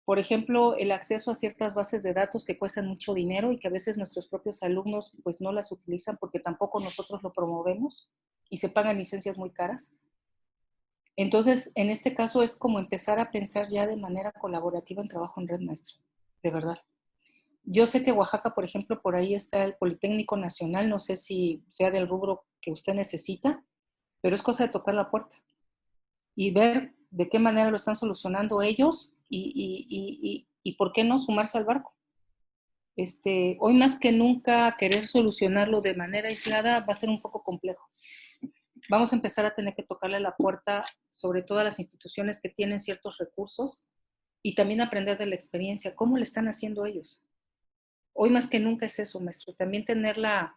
Por ejemplo, el acceso a ciertas bases de datos que cuestan mucho dinero y que a veces nuestros propios alumnos pues no las utilizan porque tampoco nosotros lo promovemos y se pagan licencias muy caras. Entonces, en este caso es como empezar a pensar ya de manera colaborativa en trabajo en red, maestro, de verdad. Yo sé que Oaxaca, por ejemplo, por ahí está el Politécnico Nacional, no sé si sea del rubro que usted necesita, pero es cosa de tocar la puerta y ver de qué manera lo están solucionando ellos y por qué no sumarse al barco. Hoy más que nunca querer solucionarlo de manera aislada va a ser un poco complejo. Vamos a empezar a tener que tocarle la puerta, sobre todo a las instituciones que tienen ciertos recursos, y también aprender de la experiencia, cómo le están haciendo ellos. Hoy más que nunca es eso, maestro, también tener la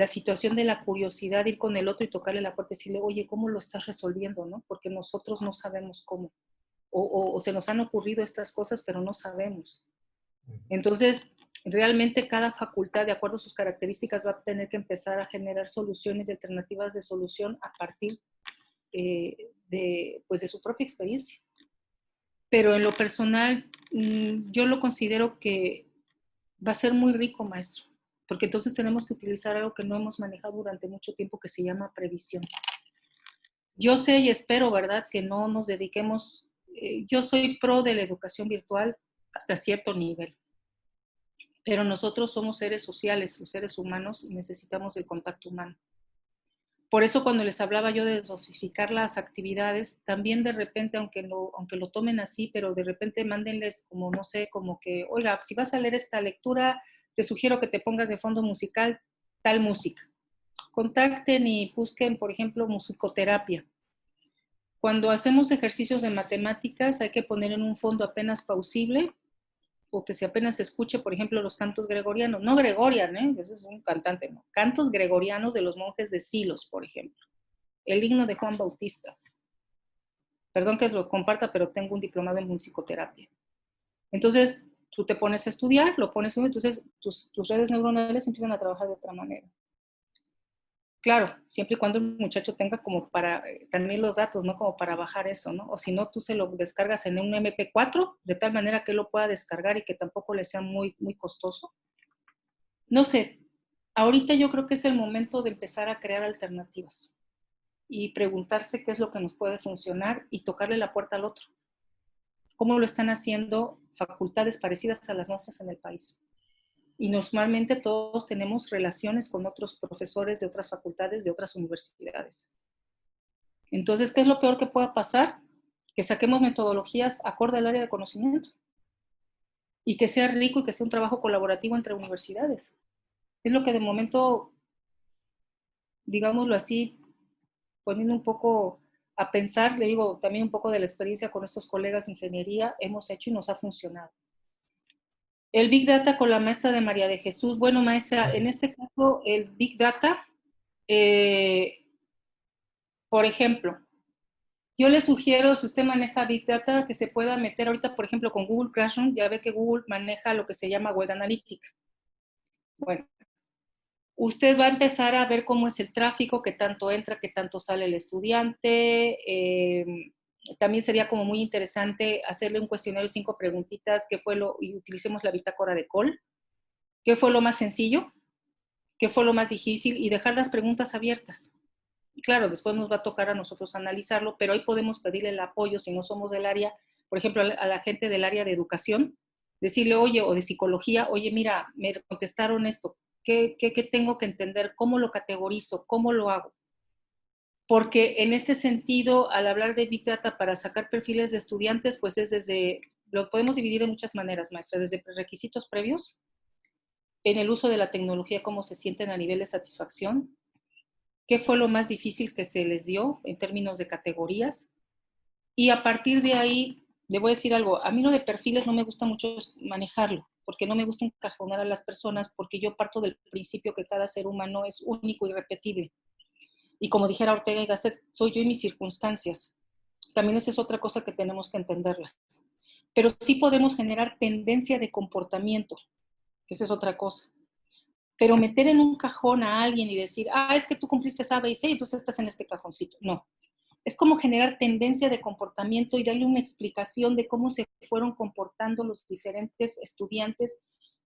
situación de la curiosidad, ir con el otro y tocarle la puerta y decirle, oye, ¿cómo lo estás resolviendo? ¿No? Porque nosotros no sabemos cómo. O se nos han ocurrido estas cosas, pero no sabemos. Entonces, realmente cada facultad, de acuerdo a sus características, va a tener que empezar a generar soluciones y alternativas de solución a partir pues de su propia experiencia. Pero en lo personal, yo lo considero que va a ser muy rico, maestro, porque entonces tenemos que utilizar algo que no hemos manejado durante mucho tiempo, que se llama previsión. Yo sé y espero, ¿verdad?, que no nos dediquemos, yo soy pro de la educación virtual hasta cierto nivel, pero nosotros somos seres sociales, los seres humanos, y necesitamos el contacto humano. Por eso cuando les hablaba yo de dosificar las actividades, también de repente, aunque lo tomen así, pero de repente mándenles como, no sé, como que, oiga, si vas a leer esta lectura, te sugiero que te pongas de fondo musical tal música. Contacten y busquen, por ejemplo, musicoterapia. Cuando hacemos ejercicios de matemáticas, hay que poner en un fondo apenas pausible, o que se apenas escuche, por ejemplo, los cantos gregorianos. No Gregorian, ese es un cantante, no. Cantos gregorianos de los monjes de Silos, por ejemplo. El himno de Juan Bautista. Perdón que lo comparta, pero tengo un diplomado en musicoterapia. Entonces, tú te pones a estudiar, lo pones uno, entonces tus redes neuronales empiezan a trabajar de otra manera. Claro, siempre y cuando el muchacho tenga como para, también los datos, ¿no? Como para bajar eso, ¿no? O si no, tú se lo descargas en un MP4, de tal manera que él lo pueda descargar y que tampoco le sea muy, muy costoso. No sé, ahorita yo creo que es el momento de empezar a crear alternativas y preguntarse qué es lo que nos puede funcionar y tocarle la puerta al otro. ¿Cómo lo están haciendo facultades parecidas a las nuestras en el país? Y normalmente todos tenemos relaciones con otros profesores de otras facultades, de otras universidades. Entonces, ¿qué es lo peor que pueda pasar? Que saquemos metodologías acorde al área de conocimiento y que sea rico y que sea un trabajo colaborativo entre universidades. Es lo que de momento, digámoslo así, poniendo un poco a pensar, le digo también un poco de la experiencia con estos colegas de ingeniería, hemos hecho y nos ha funcionado. El Big Data con la maestra de María de Jesús. Bueno, maestra, en este caso, el Big Data, por ejemplo, yo le sugiero, si usted maneja Big Data, que se pueda meter ahorita, por ejemplo, con Google Classroom. Ya ve que Google maneja lo que se llama Web Analytics. Bueno, usted va a empezar a ver cómo es el tráfico, qué tanto entra, qué tanto sale el estudiante. También sería como muy interesante hacerle un cuestionario de 5 preguntitas, y utilicemos la bitácora de Cole. ¿Qué fue lo más sencillo? ¿Qué fue lo más difícil? Y dejar las preguntas abiertas. Claro, después nos va a tocar a nosotros analizarlo, pero ahí podemos pedirle el apoyo si no somos del área, por ejemplo, a la gente del área de educación, decirle, oye, o de psicología, oye, mira, me contestaron esto, ¿qué tengo que entender? ¿Cómo lo categorizo? ¿Cómo lo hago? Porque en este sentido, al hablar de Big Data para sacar perfiles de estudiantes, pues lo podemos dividir de muchas maneras, maestra, desde requisitos previos, en el uso de la tecnología, cómo se sienten a nivel de satisfacción, qué fue lo más difícil que se les dio en términos de categorías, y a partir de ahí, le voy a decir algo, a mí lo de perfiles no me gusta mucho manejarlo, porque no me gusta encajonar a las personas, porque yo parto del principio que cada ser humano es único y irrepetible. Y como dijera Ortega y Gasset, soy yo y mis circunstancias. También esa es otra cosa que tenemos que entenderlas. Pero sí podemos generar tendencia de comportamiento, esa es otra cosa. Pero meter en un cajón a alguien y decir, es que tú cumpliste A, B y C, entonces estás en este cajoncito. No. Es como generar tendencia de comportamiento y darle una explicación de cómo se fueron comportando los diferentes estudiantes,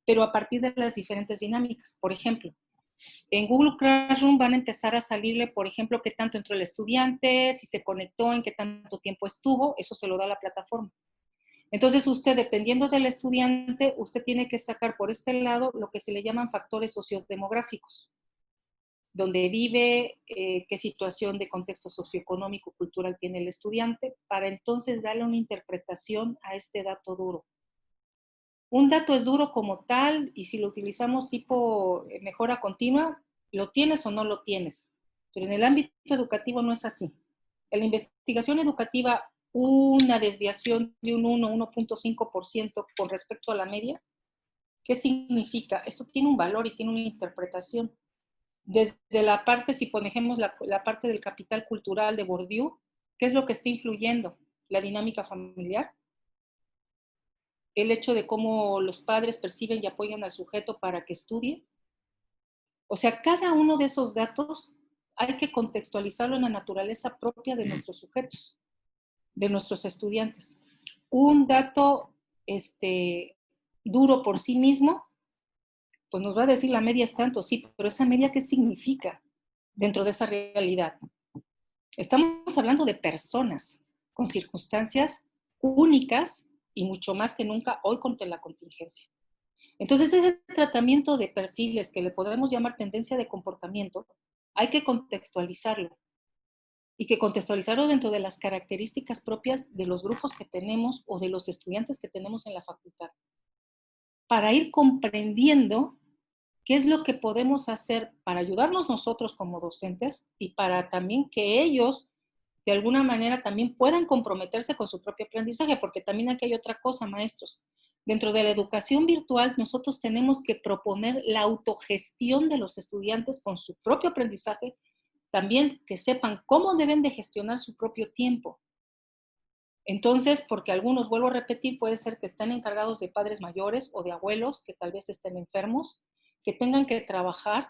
pero a partir de las diferentes dinámicas. Por ejemplo, En Google Classroom van a empezar a salirle, por ejemplo, qué tanto entró el estudiante, si se conectó, en qué tanto tiempo estuvo, eso se lo da la plataforma. Entonces usted, dependiendo del estudiante, usted tiene que sacar por este lado lo que se le llaman factores sociodemográficos, donde vive, qué situación de contexto socioeconómico, cultural tiene el estudiante, para entonces darle una interpretación a este dato duro. Un dato es duro como tal, y si lo utilizamos tipo mejora continua, lo tienes o no lo tienes. Pero en el ámbito educativo no es así. En la investigación educativa, una desviación de un 1.5% con respecto a la media, ¿qué significa? Esto tiene un valor y tiene una interpretación. Desde la parte, si ponemos la parte del capital cultural de Bourdieu, ¿qué es lo que está influyendo? La dinámica familiar, el hecho de cómo los padres perciben y apoyan al sujeto para que estudie. O sea, cada uno de esos datos hay que contextualizarlo en la naturaleza propia de nuestros sujetos, de nuestros estudiantes. Un dato duro por sí mismo, pues nos va a decir la media es tanto, sí, pero esa media, ¿qué significa dentro de esa realidad? Estamos hablando de personas con circunstancias únicas y mucho más que nunca hoy contra la contingencia. Entonces, ese tratamiento de perfiles que le podemos llamar tendencia de comportamiento, hay que contextualizarlo y que contextualizarlo dentro de las características propias de los grupos que tenemos o de los estudiantes que tenemos en la facultad, para ir comprendiendo qué es lo que podemos hacer para ayudarnos nosotros como docentes y para también que ellos de alguna manera también puedan comprometerse con su propio aprendizaje, porque también aquí hay otra cosa, maestros. Dentro de la educación virtual, nosotros tenemos que proponer la autogestión de los estudiantes con su propio aprendizaje, también que sepan cómo deben de gestionar su propio tiempo. Entonces, porque algunos, vuelvo a repetir, puede ser que estén encargados de padres mayores o de abuelos que tal vez estén enfermos, que tengan que trabajar.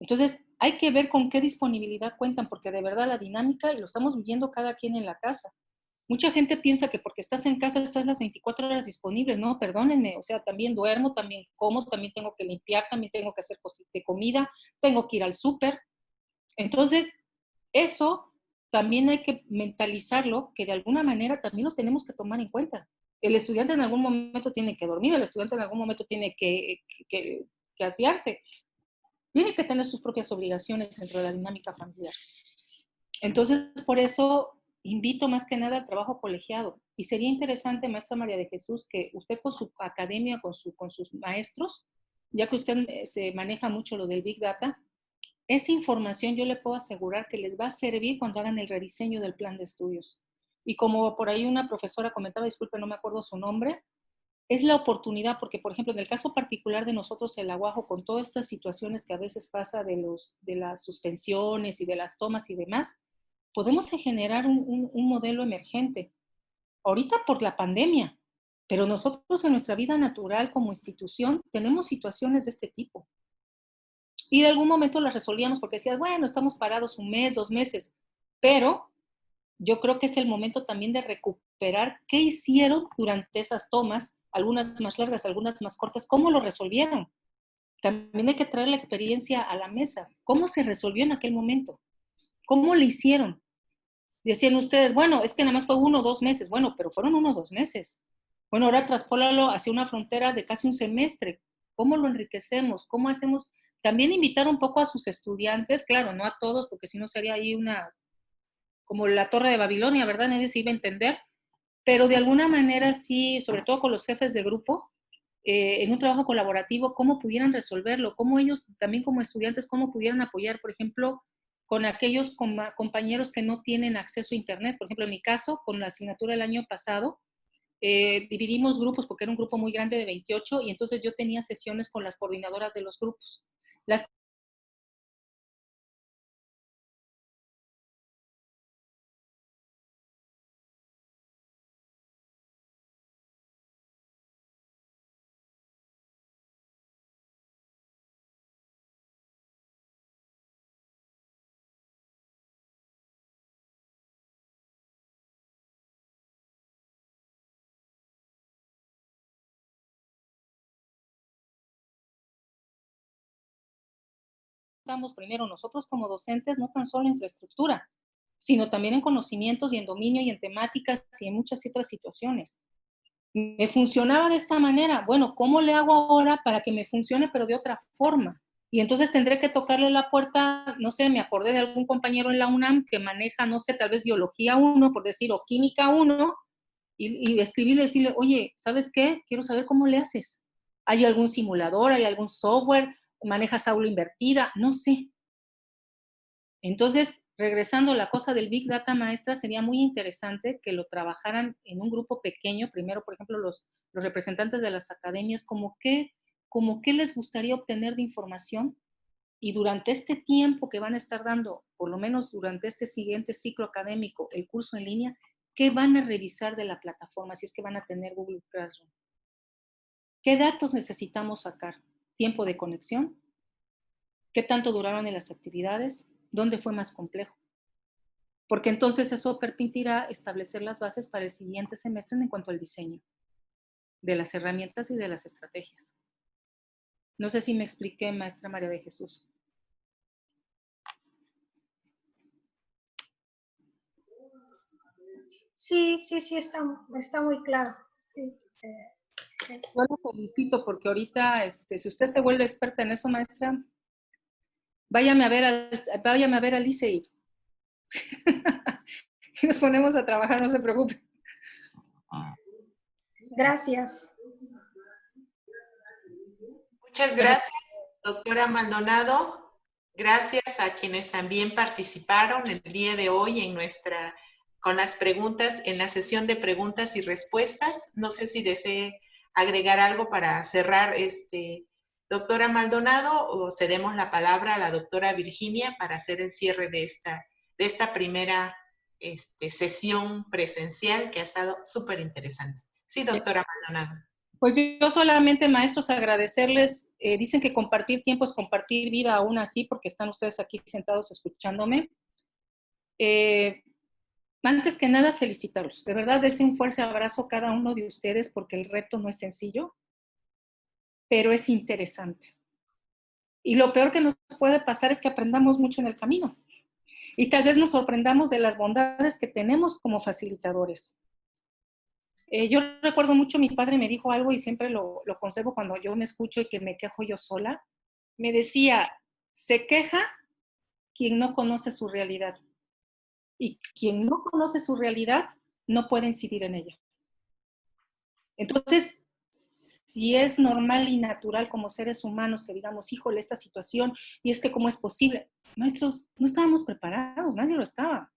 Entonces, hay que ver con qué disponibilidad cuentan, porque de verdad la dinámica, y lo estamos viviendo cada quien en la casa. Mucha gente piensa que porque estás en casa estás las 24 horas disponibles. No, perdónenme, o sea, también duermo, también como, también tengo que limpiar, también tengo que hacer cosas de comida, tengo que ir al súper. Entonces, eso también hay que mentalizarlo, que de alguna manera también lo tenemos que tomar en cuenta. El estudiante en algún momento tiene que dormir, el estudiante en algún momento tiene que asearse, tiene que tener sus propias obligaciones dentro de la dinámica familiar. Entonces, por eso invito más que nada al trabajo colegiado. Y sería interesante, maestra María de Jesús, que usted con su academia, con sus maestros, ya que usted se maneja mucho lo del Big Data, esa información yo le puedo asegurar que les va a servir cuando hagan el rediseño del plan de estudios. Y como por ahí una profesora comentaba, disculpe, no me acuerdo su nombre, es la oportunidad, porque por ejemplo, en el caso particular de nosotros, el Aguajo, con todas estas situaciones que a veces pasa de las suspensiones y de las tomas y demás, podemos generar un modelo emergente. Ahorita por la pandemia, pero nosotros en nuestra vida natural como institución tenemos situaciones de este tipo. Y de algún momento las resolvíamos porque decías, bueno, estamos parados un mes, 2 meses, pero yo creo que es el momento también de recuperar qué hicieron durante esas tomas, algunas más largas, algunas más cortas, cómo lo resolvieron. También hay que traer la experiencia a la mesa. ¿Cómo se resolvió en aquel momento? ¿Cómo lo hicieron? Decían ustedes, bueno, es que nada más fue 1 o 2 meses. Bueno, pero fueron 1 o 2 meses. Bueno, ahora traspólalo hacia una frontera de casi un semestre. ¿Cómo lo enriquecemos? ¿Cómo hacemos? También invitar un poco a sus estudiantes, claro, no a todos, porque si no sería ahí como la Torre de Babilonia, ¿verdad? Nadie se iba a entender, pero de alguna manera sí, sobre todo con los jefes de grupo, en un trabajo colaborativo, cómo pudieran resolverlo, cómo ellos también como estudiantes, cómo pudieran apoyar, por ejemplo, con aquellos compañeros que no tienen acceso a Internet. Por ejemplo, en mi caso, con la asignatura del año pasado, dividimos grupos porque era un grupo muy grande de 28 y entonces yo tenía sesiones con las coordinadoras de los grupos. Las contamos primero nosotros como docentes, no tan solo en infraestructura, sino también en conocimientos y en dominio y en temáticas y en muchas otras situaciones. Me funcionaba de esta manera. Bueno, ¿cómo le hago ahora para que me funcione, pero de otra forma? Y entonces tendré que tocarle la puerta, no sé, me acordé de algún compañero en la UNAM que maneja, no sé, tal vez biología 1, por decir, o química 1, y escribirle y decirle, oye, ¿sabes qué? Quiero saber cómo le haces. ¿Hay algún simulador? ¿Hay algún software? ¿Manejas aula invertida? No sé. Entonces, regresando a la cosa del Big Data, maestra, sería muy interesante que lo trabajaran en un grupo pequeño, primero, por ejemplo, los representantes de las academias, como qué les gustaría obtener de información, y durante este tiempo que van a estar dando, por lo menos durante este siguiente ciclo académico, el curso en línea, ¿qué van a revisar de la plataforma si es que van a tener Google Classroom? ¿Qué datos necesitamos sacar? ¿Tiempo de conexión? ¿Qué tanto duraron en las actividades? ¿Dónde fue más complejo? Porque entonces eso permitirá establecer las bases para el siguiente semestre en cuanto al diseño de las herramientas y de las estrategias. No sé si me expliqué, maestra María de Jesús. Sí, está muy claro. Sí. Yo lo felicito porque ahorita, si usted se vuelve experta en eso, maestra, váyame a ver al ICEI. Y nos ponemos a trabajar, no se preocupe. Gracias. Muchas gracias, doctora Maldonado. Gracias a quienes también participaron el día de hoy con las preguntas, en la sesión de preguntas y respuestas. No sé si desee agregar algo para cerrar, doctora Maldonado, o cedemos la palabra a la doctora Virginia para hacer el cierre de esta primera sesión presencial que ha estado súper interesante. Sí, doctora Maldonado. Pues yo solamente, maestros, agradecerles. Dicen que compartir tiempo es compartir vida, aún así, porque están ustedes aquí sentados escuchándome. Antes que nada, felicitarlos. De verdad, deseo un fuerte abrazo a cada uno de ustedes porque el reto no es sencillo, pero es interesante. Y lo peor que nos puede pasar es que aprendamos mucho en el camino. Y tal vez nos sorprendamos de las bondades que tenemos como facilitadores. Yo recuerdo mucho, mi padre me dijo algo y siempre lo conservo cuando yo me escucho y que me quejo yo sola. Me decía, se queja quien no conoce su realidad. Y quien no conoce su realidad no puede incidir en ella. Entonces, si es normal y natural como seres humanos que digamos, híjole, esta situación, y es que cómo es posible, maestros, no estábamos preparados, nadie lo estaba.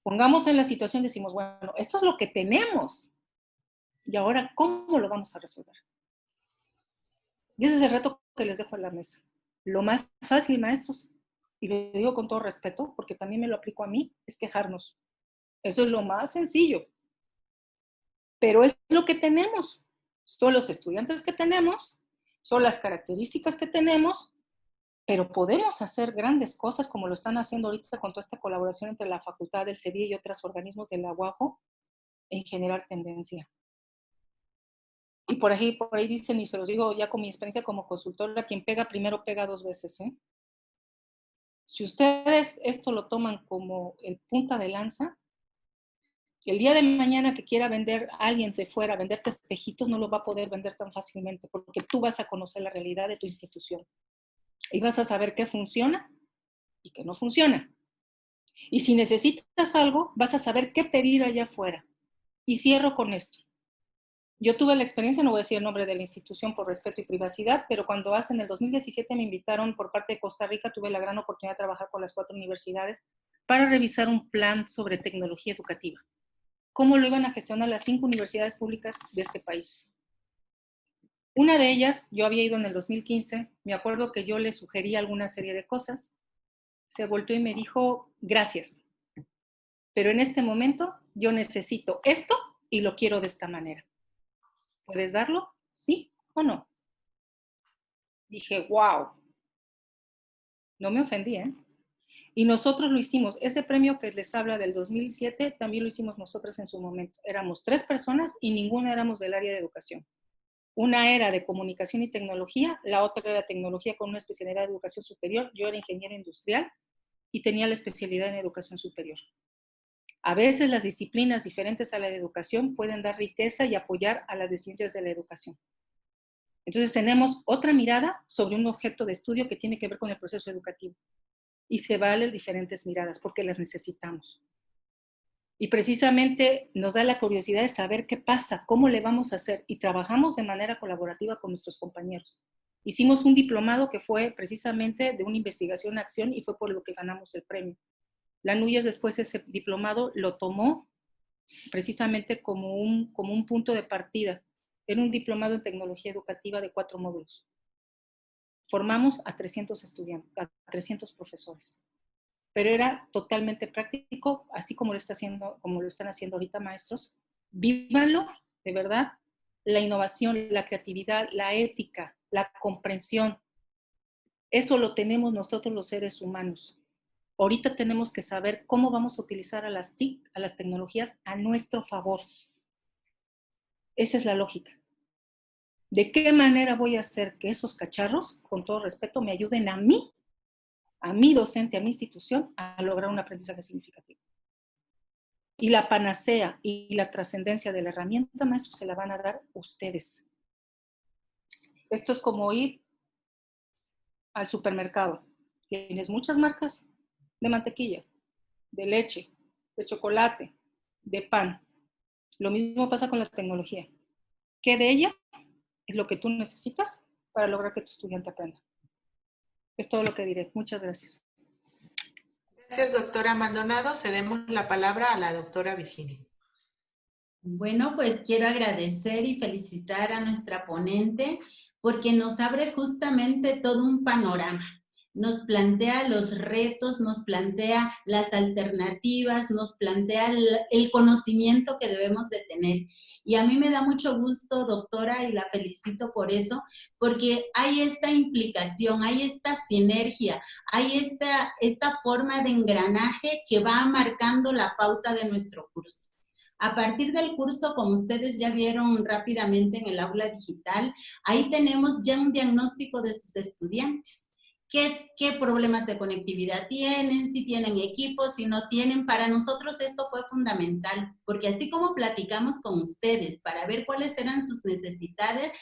Pongamos en la situación, decimos, bueno, esto es lo que tenemos, y ahora, ¿cómo lo vamos a resolver? Y ese es el reto que les dejo en la mesa. Lo más fácil, maestros, y lo digo con todo respeto, porque también me lo aplico a mí, es quejarnos. Eso es lo más sencillo. Pero es lo que tenemos. Son los estudiantes que tenemos, son las características que tenemos, pero podemos hacer grandes cosas como lo están haciendo ahorita con toda esta colaboración entre la Facultad del CEDIE y otros organismos de la UAJO en generar tendencia. Y por ahí dicen, y se los digo ya con mi experiencia como consultora, quien pega primero pega 2 veces. Si ustedes esto lo toman como el punta de lanza, el día de mañana que quiera vender a alguien de fuera, venderte espejitos, no lo va a poder vender tan fácilmente, porque tú vas a conocer la realidad de tu institución. Y vas a saber qué funciona y qué no funciona. Y si necesitas algo, vas a saber qué pedir allá afuera. Y cierro con esto. Yo tuve la experiencia, no voy a decir el nombre de la institución por respeto y privacidad, pero cuando en el 2017 me invitaron por parte de Costa Rica, tuve la gran oportunidad de trabajar con las 4 universidades para revisar un plan sobre tecnología educativa. Cómo lo iban a gestionar las 5 universidades públicas de este país. Una de ellas, yo había ido en el 2015, me acuerdo que yo le sugerí alguna serie de cosas, se volteó y me dijo, gracias, pero en este momento yo necesito esto y lo quiero de esta manera. ¿Puedes darlo? ¿Sí o no? Dije, wow. No me ofendí, ¿eh? Y nosotros lo hicimos. Ese premio que les habla del 2007, también lo hicimos nosotros en su momento. Éramos 3 personas y ninguna éramos del área de educación. Una era de comunicación y tecnología, la otra era tecnología con una especialidad de educación superior. Yo era ingeniero industrial y tenía la especialidad en educación superior. A veces las disciplinas diferentes a la de educación pueden dar riqueza y apoyar a las de ciencias de la educación. Entonces tenemos otra mirada sobre un objeto de estudio que tiene que ver con el proceso educativo. Y se valen diferentes miradas porque las necesitamos. Y precisamente nos da la curiosidad de saber qué pasa, cómo le vamos a hacer. Y trabajamos de manera colaborativa con nuestros compañeros. Hicimos un diplomado que fue precisamente de una investigación-acción y fue por lo que ganamos el premio. La NUYES después ese diplomado lo tomó precisamente como un punto de partida. Era un diplomado en tecnología educativa de 4 módulos. Formamos a 300 estudiantes, a 300 profesores. Pero era totalmente práctico, así como lo están haciendo ahorita maestros. Vívanlo, de verdad, la innovación, la creatividad, la ética, la comprensión. Eso lo tenemos nosotros los seres humanos. Ahorita tenemos que saber cómo vamos a utilizar a las TIC, a las tecnologías, a nuestro favor. Esa es la lógica. ¿De qué manera voy a hacer que esos cacharros, con todo respeto, me ayuden a mí, a mi docente, a mi institución, a lograr un aprendizaje significativo? Y la panacea y la trascendencia de la herramienta, maestro, se la van a dar ustedes. Esto es como ir al supermercado. Tienes muchas marcas de mantequilla, de leche, de chocolate, de pan. Lo mismo pasa con la tecnología. ¿Qué de ella es lo que tú necesitas para lograr que tu estudiante aprenda? Es todo lo que diré. Muchas gracias. Gracias, doctora Maldonado. Cedemos la palabra a la doctora Virginia. Bueno, pues quiero agradecer y felicitar a nuestra ponente porque nos abre justamente todo un panorama. Nos plantea los retos, nos plantea las alternativas, nos plantea el conocimiento que debemos de tener. Y a mí me da mucho gusto, doctora, y la felicito por eso, porque hay esta implicación, hay esta sinergia, hay esta forma de engranaje que va marcando la pauta de nuestro curso. A partir del curso, como ustedes ya vieron rápidamente en el aula digital, ahí tenemos ya un diagnóstico de sus estudiantes. ¿Qué problemas de conectividad tienen? Si tienen equipos, si no tienen. Para nosotros esto fue fundamental, porque así como platicamos con ustedes para ver cuáles eran sus necesidades,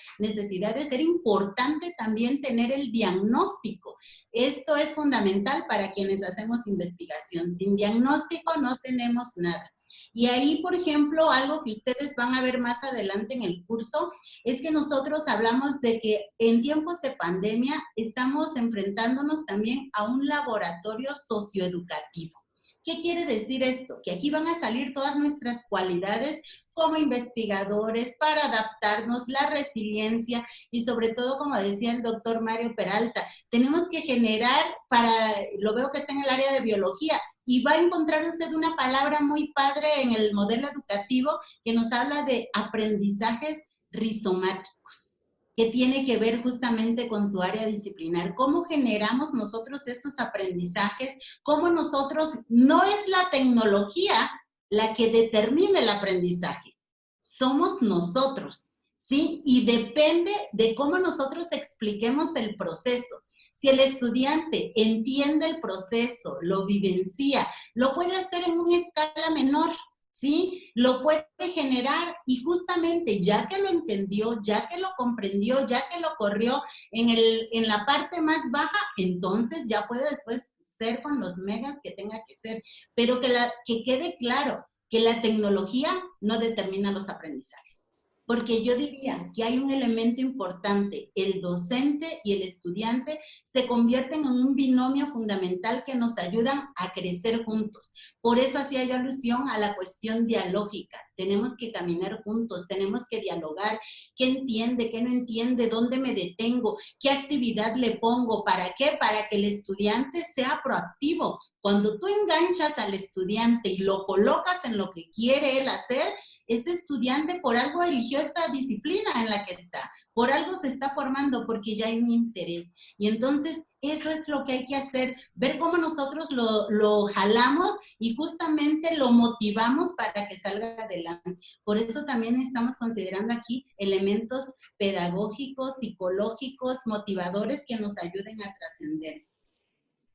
era importante también tener el diagnóstico. Esto es fundamental para quienes hacemos investigación. Sin diagnóstico no tenemos nada. Y ahí, por ejemplo, algo que ustedes van a ver más adelante en el curso, es que nosotros hablamos de que en tiempos de pandemia estamos enfrentándonos también a un laboratorio socioeducativo. ¿Qué quiere decir esto? Que aquí van a salir todas nuestras cualidades como investigadores para adaptarnos, la resiliencia y sobre todo, como decía el doctor Mario Peralta, tenemos que generar lo veo que está en el área de biología, y va a encontrar usted una palabra muy padre en el modelo educativo que nos habla de aprendizajes rizomáticos, que tiene que ver justamente con su área disciplinar. ¿Cómo generamos nosotros esos aprendizajes? ¿Cómo nosotros, no es la tecnología la que determina el aprendizaje, somos nosotros, ¿sí? Y depende de cómo nosotros expliquemos el proceso. Si el estudiante entiende el proceso, lo vivencia, lo puede hacer en una escala menor, ¿sí? Lo puede generar y justamente ya que lo entendió, ya que lo comprendió, ya que lo corrió en la parte más baja, entonces ya puede después ser con los megas que tenga que ser. Pero que quede claro que la tecnología no determina los aprendizajes. Porque yo diría que hay un elemento importante, el docente y el estudiante se convierten en un binomio fundamental que nos ayudan a crecer juntos. Por eso hacía yo alusión a la cuestión dialógica. Tenemos que caminar juntos, tenemos que dialogar. ¿Qué entiende? ¿Qué no entiende? ¿Dónde me detengo? ¿Qué actividad le pongo? ¿Para qué? Para que el estudiante sea proactivo. Cuando tú enganchas al estudiante y lo colocas en lo que quiere él hacer, Este estudiante por algo eligió esta disciplina en la que está, por algo se está formando porque ya hay un interés. Y entonces eso es lo que hay que hacer, ver cómo nosotros lo jalamos y justamente lo motivamos para que salga adelante. Por eso también estamos considerando aquí elementos pedagógicos, psicológicos, motivadores que nos ayuden a trascender.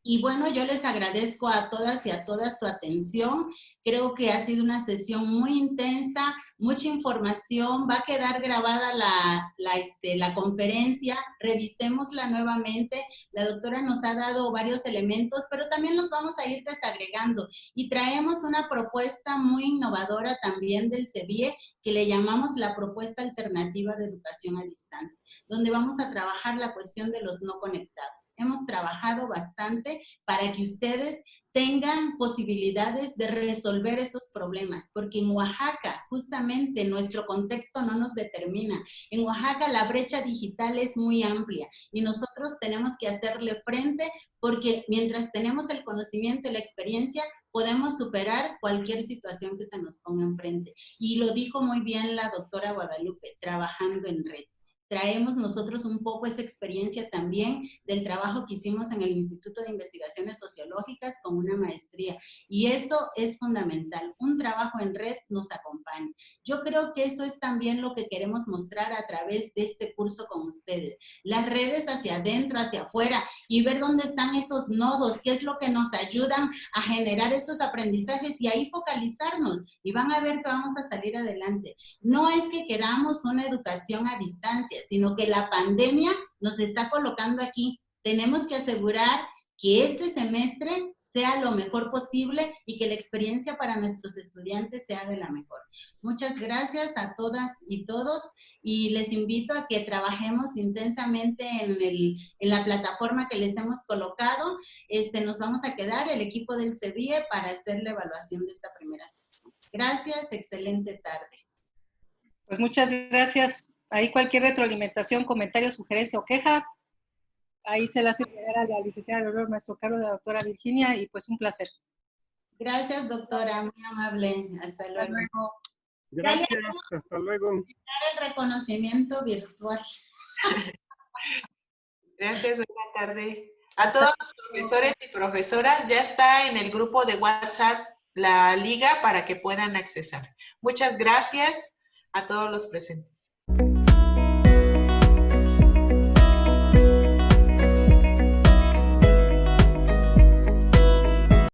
Y bueno, yo les agradezco a todas y a todas su atención. Creo que ha sido una sesión muy intensa, mucha información. Va a quedar grabada la conferencia. Revisémosla nuevamente. La doctora nos ha dado varios elementos, pero también los vamos a ir desagregando. Y traemos una propuesta muy innovadora también del CEBIE, que le llamamos la propuesta alternativa de educación a distancia, donde vamos a trabajar la cuestión de los no conectados. Hemos trabajado bastante para que ustedes tengan posibilidades de resolver esos problemas, porque en Oaxaca, justamente, nuestro contexto no nos determina. En Oaxaca la brecha digital es muy amplia y nosotros tenemos que hacerle frente porque mientras tenemos el conocimiento y la experiencia, podemos superar cualquier situación que se nos ponga enfrente. Y lo dijo muy bien la doctora Guadalupe, trabajando en red. Traemos nosotros un poco esa experiencia también del trabajo que hicimos en el Instituto de Investigaciones Sociológicas con una maestría. Y eso es fundamental. Un trabajo en red nos acompaña. Yo creo que eso es también lo que queremos mostrar a través de este curso con ustedes. Las redes hacia adentro, hacia afuera, y ver dónde están esos nodos, qué es lo que nos ayudan a generar esos aprendizajes y ahí focalizarnos. Y van a ver que vamos a salir adelante. No es que queramos una educación a distancia, sino que la pandemia nos está colocando aquí. Tenemos que asegurar que este semestre sea lo mejor posible y que la experiencia para nuestros estudiantes sea de la mejor. Muchas gracias a todas y todos y les invito a que trabajemos intensamente en la plataforma que les hemos colocado. Nos vamos a quedar, el equipo del CEBIE, para hacer la evaluación de esta primera sesión. Gracias, excelente tarde. Pues muchas gracias. Ahí cualquier retroalimentación, comentario, sugerencia o queja, ahí se la hace llegar a la licenciada de honor, maestro Carlos, a la doctora Virginia, y pues un placer. Gracias, doctora, muy amable. Hasta luego. Hasta luego. Gracias, hasta luego. El reconocimiento virtual. Gracias, buena tarde. A todos los profesores y profesoras, ya está en el grupo de WhatsApp la liga para que puedan accesar. Muchas gracias a todos los presentes.